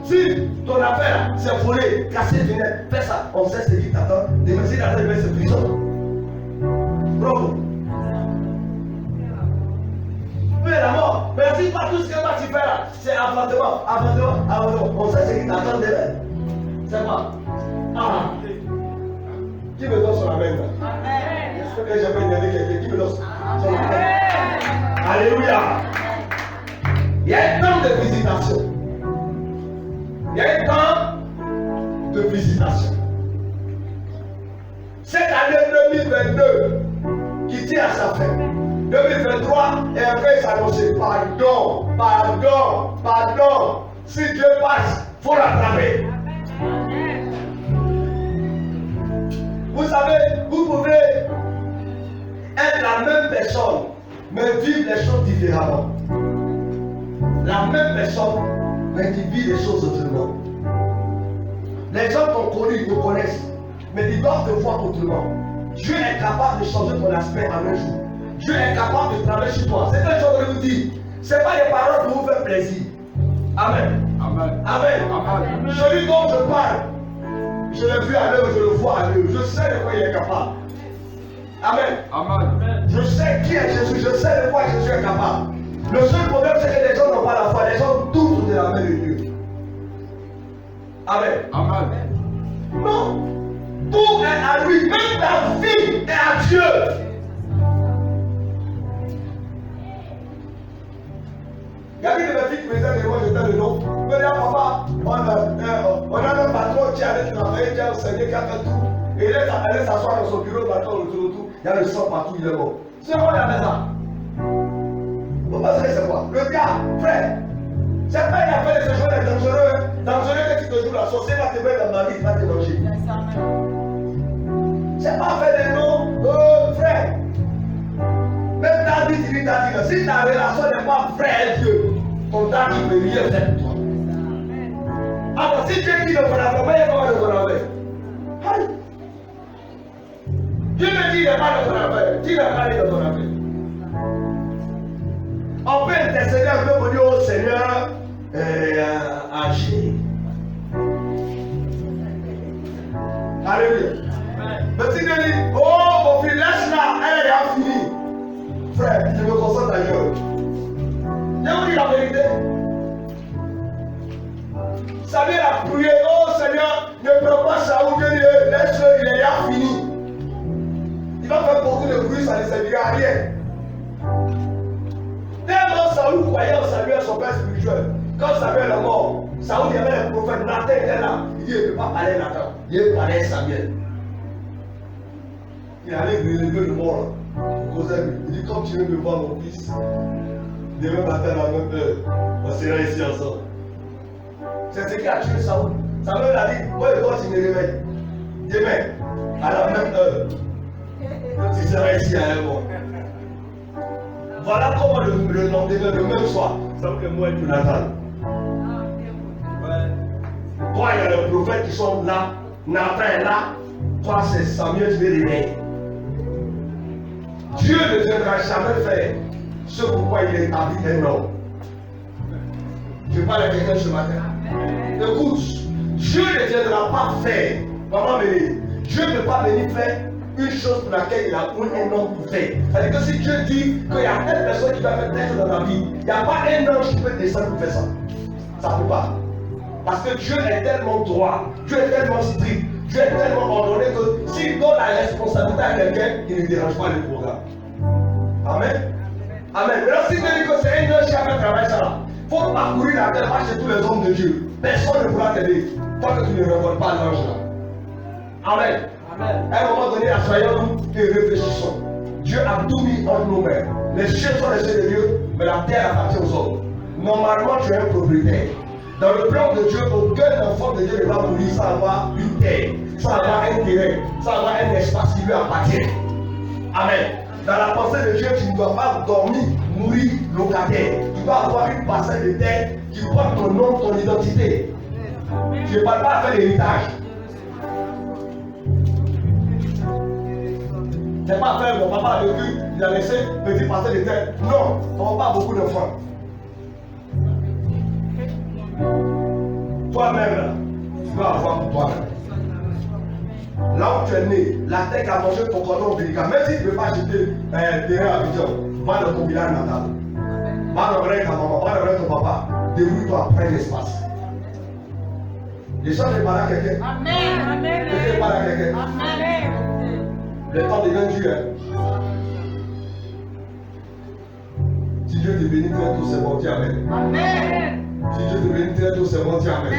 Si ton affaire c'est voler, casser une fenêtre, fais ça, on sait ce qui t'attend demain. Si t'attends demain, c'est prison. Bravo. Mais la mort, mais si pas tout ce que tu fais là, c'est avortement. On sait ce qui t'attend demain. C'est quoi? Ah. Qui me donne son amen là? Amen. Est-ce que j'ai pas énervé quelqu'un? Qui me donne son amen? Alléluia. Il y a un temps de visitation. Il y a un temps de visitation. Cette année 2022 qui tient à sa fin. 2023 et après s'annoncer pardon. Si Dieu passe, il faut l'attraper. Vous savez, vous pouvez être la même personne, mais vivre les choses différemment. La même personne, mais qui vit les choses autrement. Les gens t'ont connu, te connaissent, mais ils doivent te voir autrement. Dieu est capable de changer ton aspect en un jour. Dieu est capable de travailler sur toi. C'est ce que je vous dis. Ce n'est pas des paroles pour vous faire plaisir. Amen. Amen. Amen. Amen. Celui dont je parle, je l'ai vu à l'œuvre, je le vois à l'œuvre. Je sais de quoi il est capable. Amen. Amen. Je sais qui est Jésus, je sais de quoi Jésus est capable. Le seul problème, c'est que les gens n'ont pas la foi. Les gens doutent de la main de Dieu. Amen. Amen. Non. Tout est à lui. Même ta vie est à Dieu. Il y a une de mes filles qui me disait que moi j'étais le nom. Je me dis, papa, on a un patron qui allait travailler, qui a enseigné, qui a fait tout. Et il est allé s'asseoir dans son bureau, le matin, autour. Il y a le sang partout, il est mort. C'est moi qui a fait ça. Vous pensez c'est quoi? Le gars, frère, c'est pas il a fait des choses dangereux. Dangereux que tu te joues la sorcière va te mettre dans ma vie, il va te manger. C'est pas fait des noms, frère. Même David, il dit David, si ta relation n'est pas frère et Dieu, ton David ne peut rien faire pour toi. Alors si Dieu dit de ton affaire, mais il n'y a pas de ton affaire. Dieu ne dit pas de ton affaire, Dieu n'a pas dit de ton affaire. On peut intercéder un peu pour dire au Seigneur, agir. Alléluia. Mais si Dieu dit, oh mon fils, laisse-la, elle est déjà finie. Frère, je me concentre ailleurs. Je vous dis la vérité. Samuel a prié, oh Seigneur, ne prends pas Saoul, Dieu dit, laisse-le, il est déjà fini. Il va faire beaucoup de bruit, ça ne servira à rien. Tellement Saoul croyait en Samuel, son père spirituel. Quand Samuel est mort, Saoul, il y avait un prophète, Nathan était là. Il dit, il ne peut pas parler Nathan, il parlait Samuel. Il allait relever le mort. Il dit, comme tu veux me voir mon fils, demain matin à la même heure, on sera ici ensemble. C'est ce qui a tué Saoul. Samuel a dit, moi et toi tu me réveilles. Demain, à la même heure, tu seras ici à un moment. Voilà comment le lendemain, le même soir, Samuel et moi et Jonathan. Toi, il y a les prophètes qui sont là, Nathan est là, toi c'est Samuel, tu me réveilles. Dieu ne viendra jamais faire ce pourquoi il est établi un homme. Je parle à quelqu'un ce matin. Écoute, Dieu ne viendra pas faire. Maman Mélie, Dieu ne peut pas venir faire une chose pour laquelle il a pris un homme pour faire. C'est-à-dire que si Dieu dit qu'il y a telle personne qui va faire telle chose dans la vie, il n'y a pas un ange qui peut descendre pour faire ça. Ça ne peut pas. Parce que Dieu est tellement droit, Dieu est tellement strict, Dieu est tellement ordonné que s'il donne la responsabilité à quelqu'un, il ne dérange pas le programme. Amen. Amen. Maintenant, si tu dis que c'est un ange qui a fait travailler ça, il faut parcourir la terre, chez tous les hommes de Dieu. Personne ne pourra t'aider tant que tu ne récoltes pas l'ange là. Amen. Amen. À un moment donné, assoyons-nous et réfléchissons. Dieu a tout mis entre nos mains. Les cieux sont les cieux de Dieu, mais la terre appartient aux hommes. Normalement, tu es un propriétaire. Dans le plan de Dieu, aucun enfant de Dieu ne va mourir sans avoir une terre, sans avoir un terrain, sans avoir un espace qui lui appartient. Amen. Dans la pensée de Dieu, tu ne dois pas dormir, mourir locataire. Tu dois avoir une parcelle de terre qui porte ton nom, ton identité. Je ne parle pas à faire l'héritage. Ce n'est pas à faire, mon papa a vécu, il a laissé petit parcelle de terre. Non, on n'a pas beaucoup d'enfants. Toi-même, là, tu vas avoir pour toi-même. Là où tu es né, la terre qui a mangé ton cordon ombilical, même si tu ne peux pas acheter un terrain à Abidjan, va dans ton village natal. Va dans ta maman, va dans ton papa. Débrouille-toi, prends l'espace. Les gens ne parlent à quelqu'un. Amen. Les gens parlent à quelqu'un. Amen. Le temps devient dur. Si Dieu te bénit très tôt, c'est bon, dis amen. Amen. Si Dieu te bénit très tôt, c'est bon, dis amen.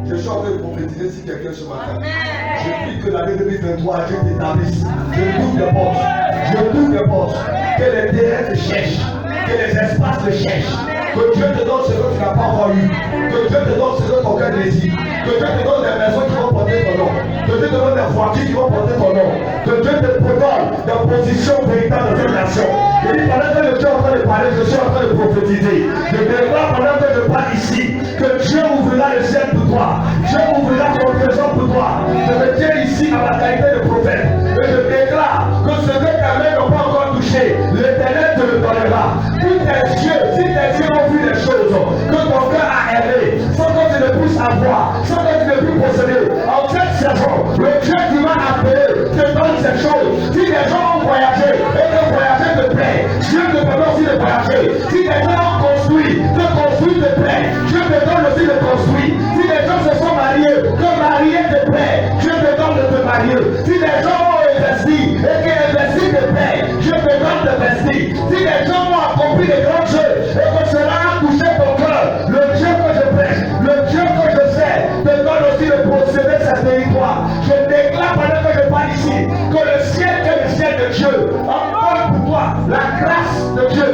Je suis en train de prophétiser si quelqu'un ce matin. Je prie que l'année 2023, Dieu t'établisse. Je t'ouvre les portes. Je t'ouvre les portes. Que les terrains te cherchent. Que les espaces te cherchent. Que Dieu te donne ce que tu n'as pas encore eu. Que Dieu te donne ce que ton cœur désire. Que Dieu te donne des maisons qui vont porter ton nom. Que Dieu te donne des voitures qui vont porter ton nom. Que Dieu te donne des positions véritables dans cette nation. Et puis pendant que je suis en train de parler, je suis en train de prophétiser. Je déclare pendant que je parle ici que Dieu ouvrira le ciel pour toi. Dieu ouvrira ton trésor pour toi. Je me tiens ici à ma qualité de prophète. Et je déclare que ce que ta main n'a pas encore touché, l'Éternel te le donnera. Si tes yeux ont vu des choses que ton cœur a aimé, sans que tu ne puisses avoir, sans que tu ne puisses posséder, en cette saison, le Dieu qui m'a appelé te donne ces choses. Si des gens ont voyagé et que voyager te plaît, Dieu te permet aussi de voyager. Si des gens ont construit, que construire te plaît, Dieu te donne aussi de construire. Si des gens se sont mariés, que marier te plaît, Dieu te donne de te marier. Si des gens ont investi et que investir te plaît, Dieu te donne d'investir. Si des gens ont accompli des grands jeux et que cela a touché ton cœur, le Dieu que je prêche, le Dieu que je sais, te donne aussi de posséder ce territoire. Je déclare pendant que je parle ici que le ciel est le ciel de Dieu. Encore pour toi la grâce de Dieu.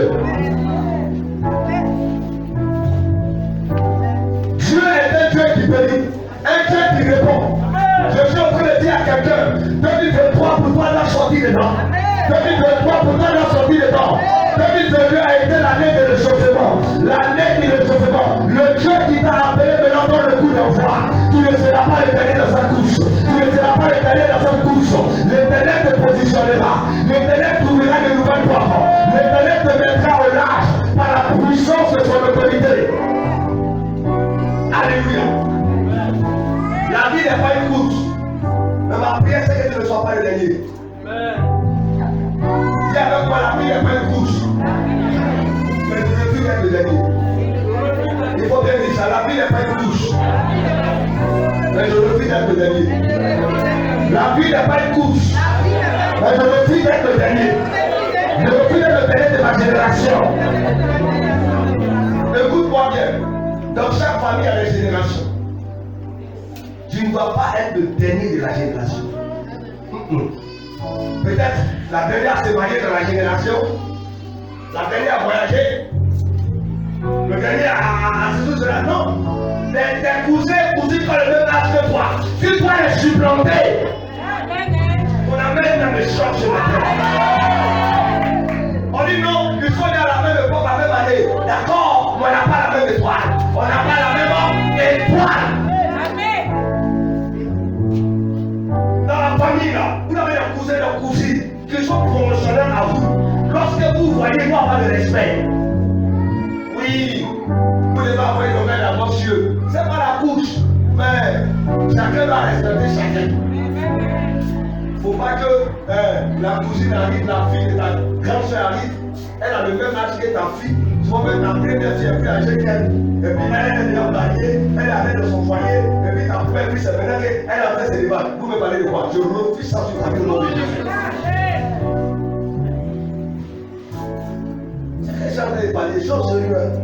Dieu est un Dieu qui bénit, un Dieu qui répond. Je suis en train de dire à quelqu'un, 2023 pour toi l'a sorti dedans. 2023 pour toi l'a sorti dedans. 2022 a été l'année de réchauffement. L'année du réchauffement. Le Dieu qui t'a appelé maintenant dans le coup d'envoi. Tu ne seras pas l'éternel dans sa couche. Tu ne seras pas l'éternel dans sa couche. L'éternel te positionnera. L'éternel t'ouvrira de nouvelles portes. L'éternel te mettra au large par la puissance de son autorité. Alléluia. La vie n'est pas une course. Mais ma prière, c'est que tu ne sois pas le dernier. Dis avec moi, la vie n'est pas une course. Mais tu ne veux plus être le dernier. Il faut bien dire ça, la vie n'est pas une course. Mais je refuse d'être le dernier. La vie n'est pas une course. Mais je refuse d'être le dernier. Je refuse d'être le dernier de ma génération. Écoute-moi bien. Dans chaque famille, il y a des générations. Tu ne dois pas être le dernier de la génération. Peut-être la dernière s'est mariée dans la génération. La dernière a voyagé. Le dernier a tout cela. Non. Tes cousins et cousines ont le même âge que toi. Si toi es supplanté, on amène dans le choc ce matin. On dit non, il faut aller à la même époque, à la même année. D'accord, mais on n'a pas la même étoile. On n'a pas la même étoile. Dans la famille, là, vous avez des cousins et des cousines qui sont promotionnels à vous. Lorsque vous voyez, vous avez le respect. Oui, vous devez avoir une nouvelle à vos yeux. Ce n'est pas la couche, mais chacun doit respecter chacun. Il ne faut pas que la cousine arrive, la fille de ta grande soeur arrive, elle a le même âge que ta fille. Tu vas mettre ta première fille plus âgée qu'elle. Et puis elle est déjà mariée, elle est allée dans son foyer, et puis ta première fille, c'est maintenant qu'elle a fait ses débats. Vous me parlez de quoi? Je refuse ça sur ta vie au nom de Jésus. C'est que j'en ai parlé des choses sérieuses.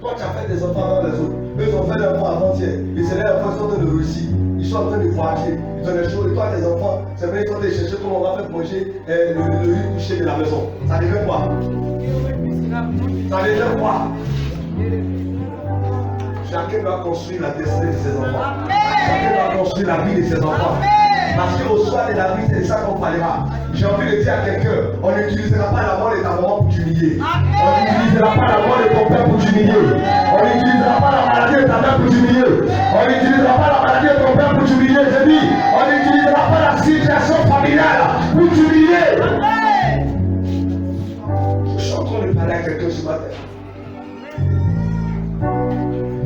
Toi, tu as fait des enfants avant les autres. Eux, ils ont fait des enfants avant-hier. Et c'est là enfants qui sont en train de réussir. Ils sont en train de voyager. Ils ont des choses. Et toi, tes enfants, c'est vrai, ils sont en train de chercher comment on va faire manger le riz couché de la maison. Ça devient quoi? Ça devient quoi? Chacun doit construire la destinée de ses enfants. Chacun doit construire la vie de ses enfants. Parce qu'au soir de la vie, c'est ça qu'on parlera. J'ai envie de dire à quelqu'un, on n'utilisera pas la mort de ta maman pour t'humilier. On n'utilisera pas la mort de ton père pour t'humilier. On n'utilisera pas la maladie de ta mère pour t'humilier. On n'utilisera pas la maladie de ton père pour t'humilier. Je dis, on n'utilisera pas la situation familiale pour t'humilier. Je suis en train de parler à quelqu'un ce matin.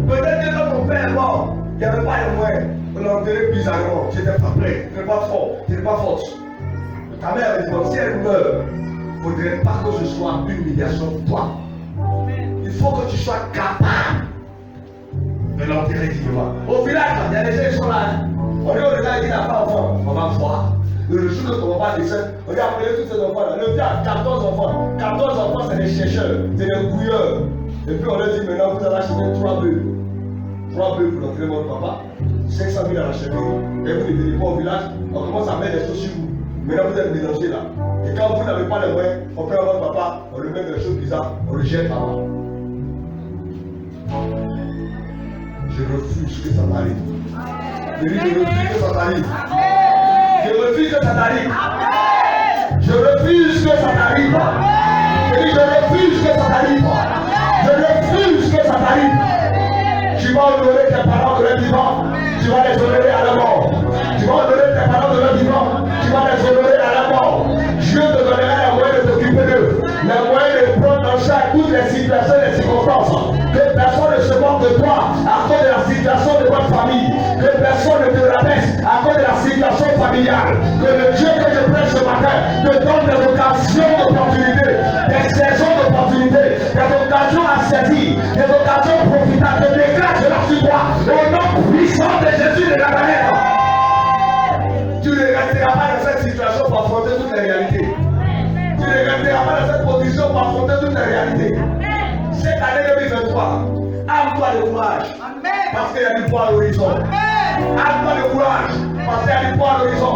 Peut-être que quand ton père est mort, il n'y avait pas de moyens. On l'a enterré bizarrement. Tu n'étais pas prêt, tu n'étais pas fort, tu n'étais pas forte. Ta mère a dit, si elle meurt, il ne faudrait pas que ce soit une humiliation pour toi. Il faut que tu sois capable de l'enterrer dignement. Au village, il y a des gens qui sont là. On est au village, il dit, il n'a pas d'enfant. On va voir. Le jour que ton papa décède, on va appeler tous ces enfants-là. Le gars a 14 enfants. 14 enfants, c'est des chercheurs, c'est des couilleurs. Et puis on leur dit, maintenant, vous allez acheter 3 bœufs. 3 bœufs pour l'enterrer votre papa. 500 000 à la cheville. Et vous ne venez pas au village, on commence à mettre des choses sur vous. Maintenant vous êtes mélangés là. Et quand vous n'avez pas les moyens, on peut avoir papa, on le met dans les choses bizarres, on le jette là-bas. Je refuse que ça m'arrive. Je dis, je refuse que ça t'arrive. Je refuse que ça t'arrive. Je refuse que ça t'arrive. Je dis, je refuse que ça t'arrive. Je refuse que ça t'arrive. Tu vas honorer tes parents de leur vivant. Tu vas les honorer à la mort. Tu vas honorer tes parents de leur vivant. Tu vas les honorer à la mort. Dieu te donnera les moyens de t'occuper d'eux. Les moyens de prendre en charge toutes les situations et les circonstances. Que personne ne se moque de toi à cause de la situation de votre famille. Que personne ne te rabaisse à cause de la situation familiale. Que le Dieu que je prêche ce matin te donne des occasions d'opportunité, des saisons d'opportunité, des occasions à saisir, des occasions profitables. Je déclare cela sur toi au nom puissant de Jésus de Nazareth. Tu ne resteras pas dans cette situation pour affronter toutes les réalités. Tu ne resteras pas dans cette position pour affronter toutes les réalités. Cette année 2023, arme-toi de courage. Parce qu'il y a du poids à l'horizon. Arme-toi de courage. Parce qu'il y a du poids à l'horizon.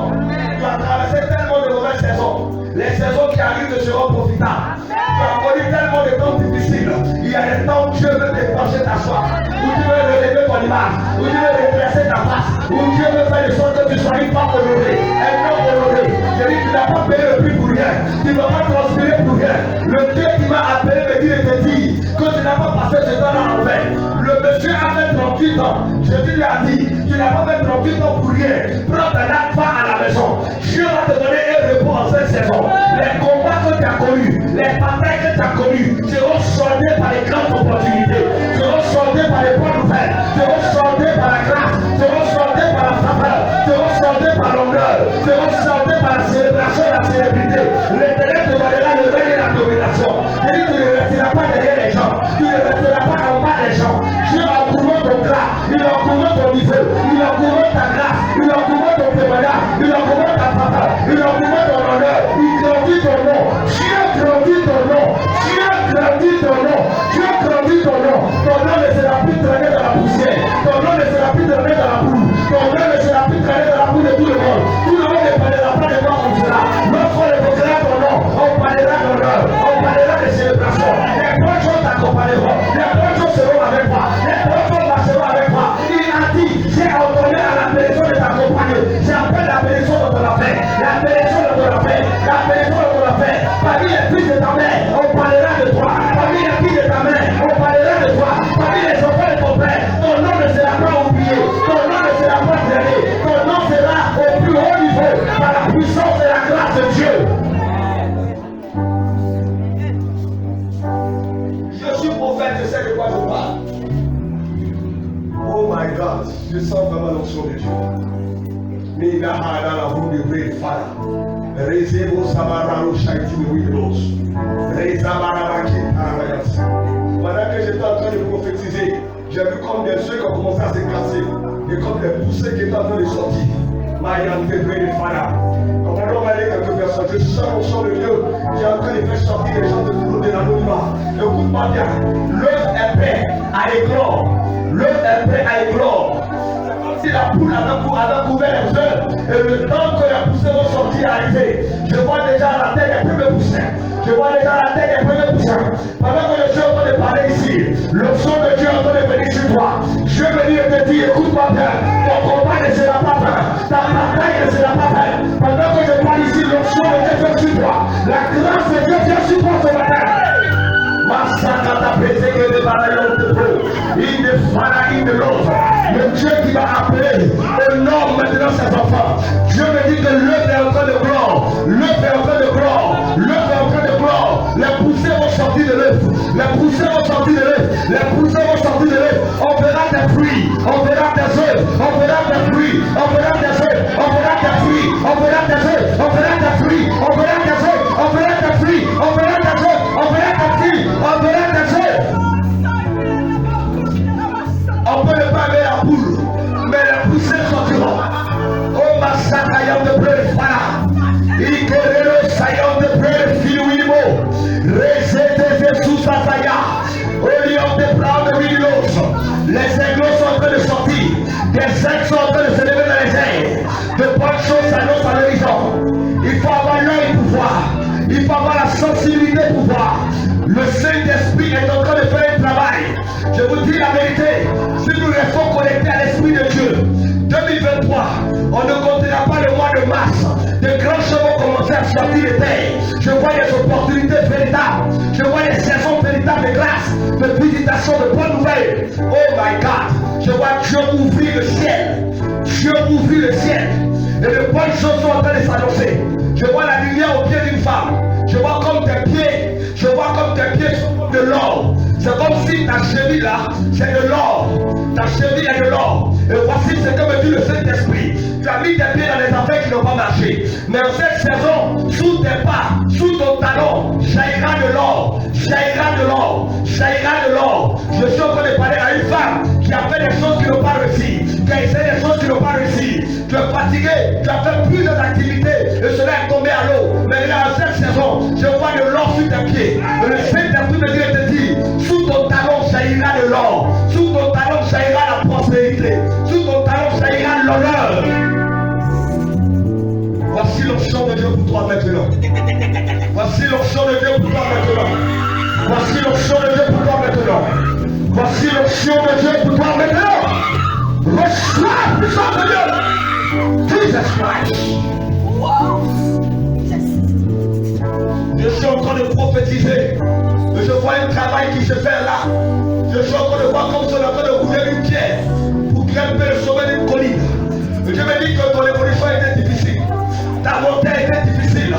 Tu as traversé tellement de mauvaises saisons. Les saisons qui arrivent seront profitables. Tu as connu tellement de temps difficiles. Il y a des temps où Dieu veut déclencher ta soif. Où Dieu veut relever ton image. Où Dieu veut redresser ta face. Où Dieu veut faire de sorte que tu sois une femme honorée. Un homme honoré. Je dis, tu n'as pas payé le prix pour rien. Tu ne vas pas transpirer pour rien. Le Dieu qui m'a appelé me dit de te dire que tu n'as pas passé ce temps-là en vain. Le monsieur a fait 38 ans. Jésus lui a dit, tu n'as pas fait 38 ans pour rien. Prends ta date, va à la maison. Dieu va te donner un repos en cette saison. Les combats que tu as connus, les batailles que tu as connues seront soldés par les grandes opportunités, seront soldés par les bonnes nouvelles, seront soldés par la grâce, seront soldés par la faveur, seront soldés par l'honneur, seront soldés par la célébration et la célébrité. L'Éternel te donnera le règne et la domination. Tu ne resteras pas derrière les gens, tu ne resteras pas en bas des gens. Dieu encourage ton grâce, il encourage ton niveau, il encourage ta grâce, il encourage ton témoignage, il encourage ta faveur, il encourage ton honneur, il grandit ton nom. Dieu grandit ton nom, Dieu grandit ton nom, Dieu grandit ton nom. Ton nom ne sera plus traîné dans la poussière, ton nom ne sera plus traîné dans la boue, ton nom ne sera plus traîné dans la boue de tout le monde. Tout le monde ne parlera pas de toi comme cela. Lorsqu'on évoquera ton nom, on parlera d'honneur, on parlera de célébration. Les bonnes choses t'accompagneront, les bonnes choses seront avec toi, les bonnes choses marcheront avec toi. Il a dit, j'ai ordonné à la bénédiction de t'accompagner. J'appelle la bénédiction de ton affaire, la bénédiction de ton affaire, la bénédiction de ton affaire. Parmi les fils de ta mère, on parlera de toi. Parmi les filles de ta mère, on parlera de toi. Parmi les enfants de ton père, ton nom ne sera pas oublié, ton nom ne sera pas traîné, ton nom sera au plus haut niveau par la puissance et la grâce de Dieu. Je suis prophète, je sais de quoi je parle. Oh my God, je sens vraiment l'onction de Dieu. Mina hada la roue de vrai fara. Rezebo samararo shaiti de wilos. Rezamarabaki parabayas. Pendant que j'étais en train de prophétiser, j'ai vu comme des ceux qui ont commencé à se casser. Et comme des poussées qui étaient en train de sortir. Mayan de vrai fara. Quand on va aller quelques personnes, je sens l'onction de Dieu qui est en train de faire sortir les gens de l'anonymat. Écoute-moi bien. L'œuf est prêt à éclore. L'œuf est prêt à éclore. Si la poule avait couvert les œufs et le temps que les poussins vont sortir arriver, je vois déjà la tête des premiers poussins. Je vois déjà la tête des premiers poussins. Pendant que je suis en train de parler ici, le son de Dieu est en train de venir sur toi. Je veux venir te dire, écoute-moi bien, ton combat ne sera pas vain, ta bataille ne sera pas vaine. Pendant que je parle ici, le son de Dieu vient sur toi. La grâce de Dieu vient sur toi ce matin. Massacre brisé que les bataillons de peau. Il ne fera il de l'autre. Le Dieu qui va appeler honore maintenant ses enfants. Dieu me dit que l'œuf est en train de clore. L'œuf est en train de clore. L'œuf est en train de clore. Les poussées vont sortir de l'œuf. Les poussées vont sortir de l'œuf. Les poussées vont sortir de l'œuf. On verra des fruits. On verra des œufs. On verra des fruits. On verra des œufs. On verra des fruits. On verra des œufs. On verra des fruits. On verra des œufs. On verra des fruits. On verra des œufs. On verra des fruits. On verra des œufs. On peut ne pas mettre la poule, mais les poussées sortiront. Oh ma sacaillon de près fara. Il guerrero saillon de près filouimo. Rézete sous sa tailla. Au lion de blanc de Wilos. Les aigles sont en train de sortir. Des aigles sont en train de se lever dans les airs. De bonnes choses s'annoncent à l'horizon. Il possibilité pour voir. Le Saint-Esprit est en train de faire un travail. Je vous dis la vérité, si nous restons connectés à l'Esprit de Dieu, 2023, on ne comptera pas le mois de mars. De grands choses vont commencer à sortir de terre. Je vois des opportunités véritables. Je vois des saisons véritables de grâce, de visitation, de bonnes nouvelles. Oh my God. Je vois Dieu ouvrir le ciel. Dieu ouvrir le ciel. Et de bonnes choses sont en train de s'annoncer. Je vois la lumière au pied d'une femme. Je vois comme tes pieds. Je vois comme tes pieds sont comme de l'or. C'est comme si ta cheville là, c'est de l'or. Ta cheville est de l'or. Et voici ce que me dit le Saint-Esprit. Tu as mis tes pieds dans des affaires qui n'ont pas marché. Mais en cette saison, sous tes pas, sous ton talon, jaillira de l'or. Jaillira de l'or. Jaillira de l'or. Je suis en train de parler à une femme qui a fait des choses qui n'ont pas réussi. Qui a essayé des choses qui n'ont pas réussi. Tu es fatigué. Tu as fait plusieurs activités. Et cela est tombé à l'eau. Mais là, en cette saison, je vois de l'or sur tes pieds. Et le Saint-Esprit me dit, je te dis, sous ton talon jaillira de l'or. Sous ton talon jaillira la prospérité. Sous ton talon jaillira l'honneur. Voici l'onction de Dieu pour toi maintenant. Voici l'onction de Dieu pour toi maintenant. Voici l'onction de Dieu pour toi maintenant. Voici l'onction de Dieu pour toi maintenant. Reçois la puissance de Dieu. Jesus Christ. Je suis en train de prophétiser. Je vois un travail qui se fait là. Je suis en train de voir comme si on est en train de rouler une pierre pour grimper le sommet d'une colline. Je me dis que ton évolution était difficile. Ta montée était difficile.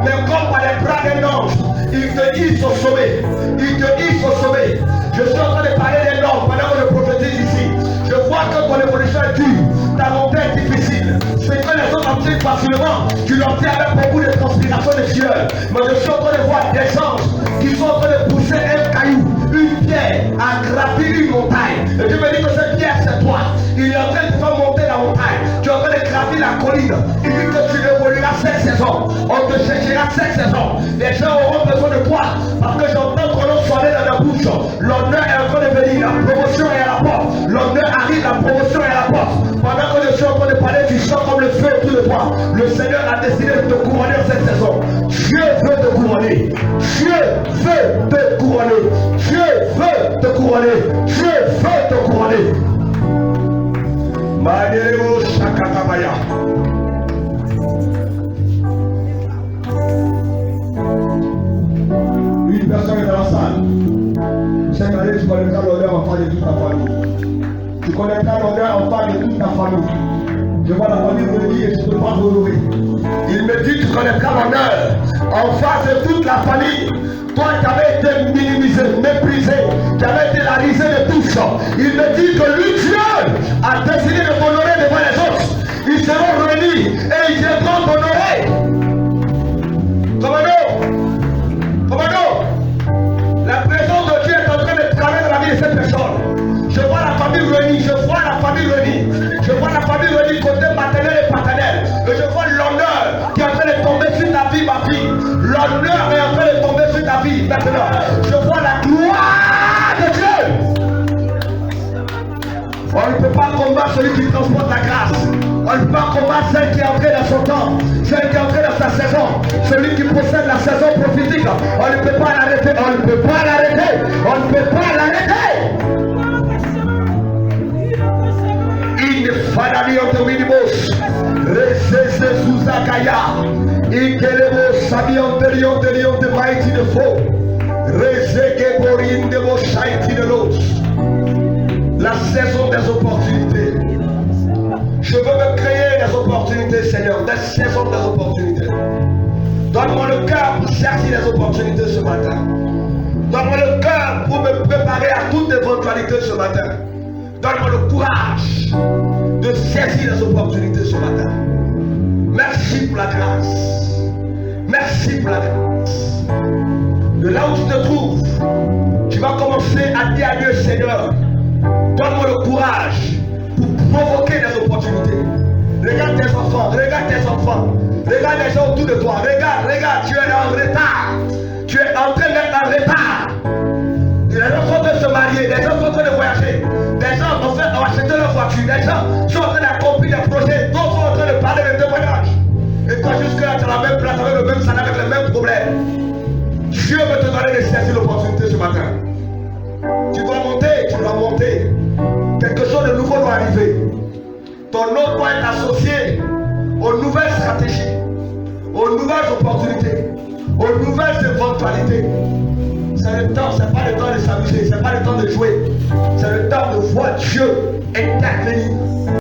Mais comme par les bras d'un ange, il te hisse au sommet. Il te hisse au sommet. Je suis en train de parler d'un homme pendant que je prophétise ici. Je vois que ton évolution est dure. Ta montée est difficile. C'est que les autres obtiennent facilement. Tu l'obtiens avec beaucoup de transpiration de sueur. Mais je suis en train de voir des anges qui sont en train de pousser un caillou, une pierre, à gravir une montagne. Et Dieu me dit que cette pierre c'est toi. Il est en train de faire monter la montagne. Tu es en train de gravir la colline. Il dit que tu évolueras cette saison. On te cherchera cette saison. Les gens auront besoin de toi. Parce que j'entends ton nom sonner dans la bouche. L'honneur est en train de venir. La promotion est à la porte. L'honneur arrive, la promotion est à la porte. Pendant que je suis en train de parler, tu sens comme le feu autour de toi. Le Seigneur a décidé de te couronner cette saison. Dieu veut te couronner. Dieu veut te couronner. Dieu veut te couronner. Dieu veut te couronner. Madelemo Shakatabaya. Une personne est dans la salle. Cette année, tu connaîtras l'honneur enfant de toute ta famille. Tu connaîtras l'honneur enfant de toute ta famille. Je vois la famille venir et tu ne peux pas honorer. Il me dit, tu connaîtras l'honneur en face de toute la famille. Toi qui avais été minimisé, méprisé, qui avait été la risée de tous. Il me dit que lui, Dieu, a décidé de t'honorer devant les autres. Ils seront réunis et ils viendront t'honorer. Commando, la présence de Dieu est en train de travailler dans la vie de cette personne. Je vois la famille réunie, je vois la famille réunie. Je vois la famille réunie côté maternel et paternel. Et je vois l'honneur qui est en train de tomber sur ta vie, ma fille. L'honneur est en train de tomber sur ta vie maintenant. Je vois la gloire de Dieu. On ne peut pas combattre celui qui transporte la grâce. On ne peut pas combattre celle qui est entrée dans son temps, celle qui est entrée dans sa saison, celui qui possède la saison prophétique. On ne peut pas l'arrêter, on ne peut pas l'arrêter, on ne peut pas l'arrêter. Il fadali otominibus, resese suzakaya, ikelebo sabi anterior de mighty de faux, reseke borin de vos shaiti de l'os. La saison des opportunités. Je veux me créer des opportunités, Seigneur, des saisons des opportunités. Donne-moi le cœur pour chercher les opportunités ce matin. Donne-moi le cœur pour me préparer à toute éventualité ce matin. Donne-moi le courage de saisir les opportunités ce matin. Merci pour la grâce. Merci pour la grâce. De là où tu te trouves, tu vas commencer à dire à Dieu, Seigneur, donne-moi le courage pour provoquer des opportunités. Regarde tes enfants, regarde tes enfants, regarde les gens autour de toi, regarde, tu es en retard. Tu es en train d'être en retard. Les gens sont en train de se marier, les gens sont en train de voyager, les gens ont acheté leur voiture, les gens sont en train d'accomplir des projets, d'autres sont en train de parler de témoignages. Et toi jusque là tu as la même place avec le même salaire, avec les mêmes problèmes. Dieu veut te donner de saisir l'opportunité ce matin. Tu dois monter. Quelque chose de nouveau doit arriver. Ton nom doit être associé aux nouvelles stratégies, aux nouvelles opportunités, aux nouvelles éventualités. C'est le temps, c'est pas le temps de s'amuser, c'est pas le temps de jouer. C'est le temps de voir Dieu intervenir.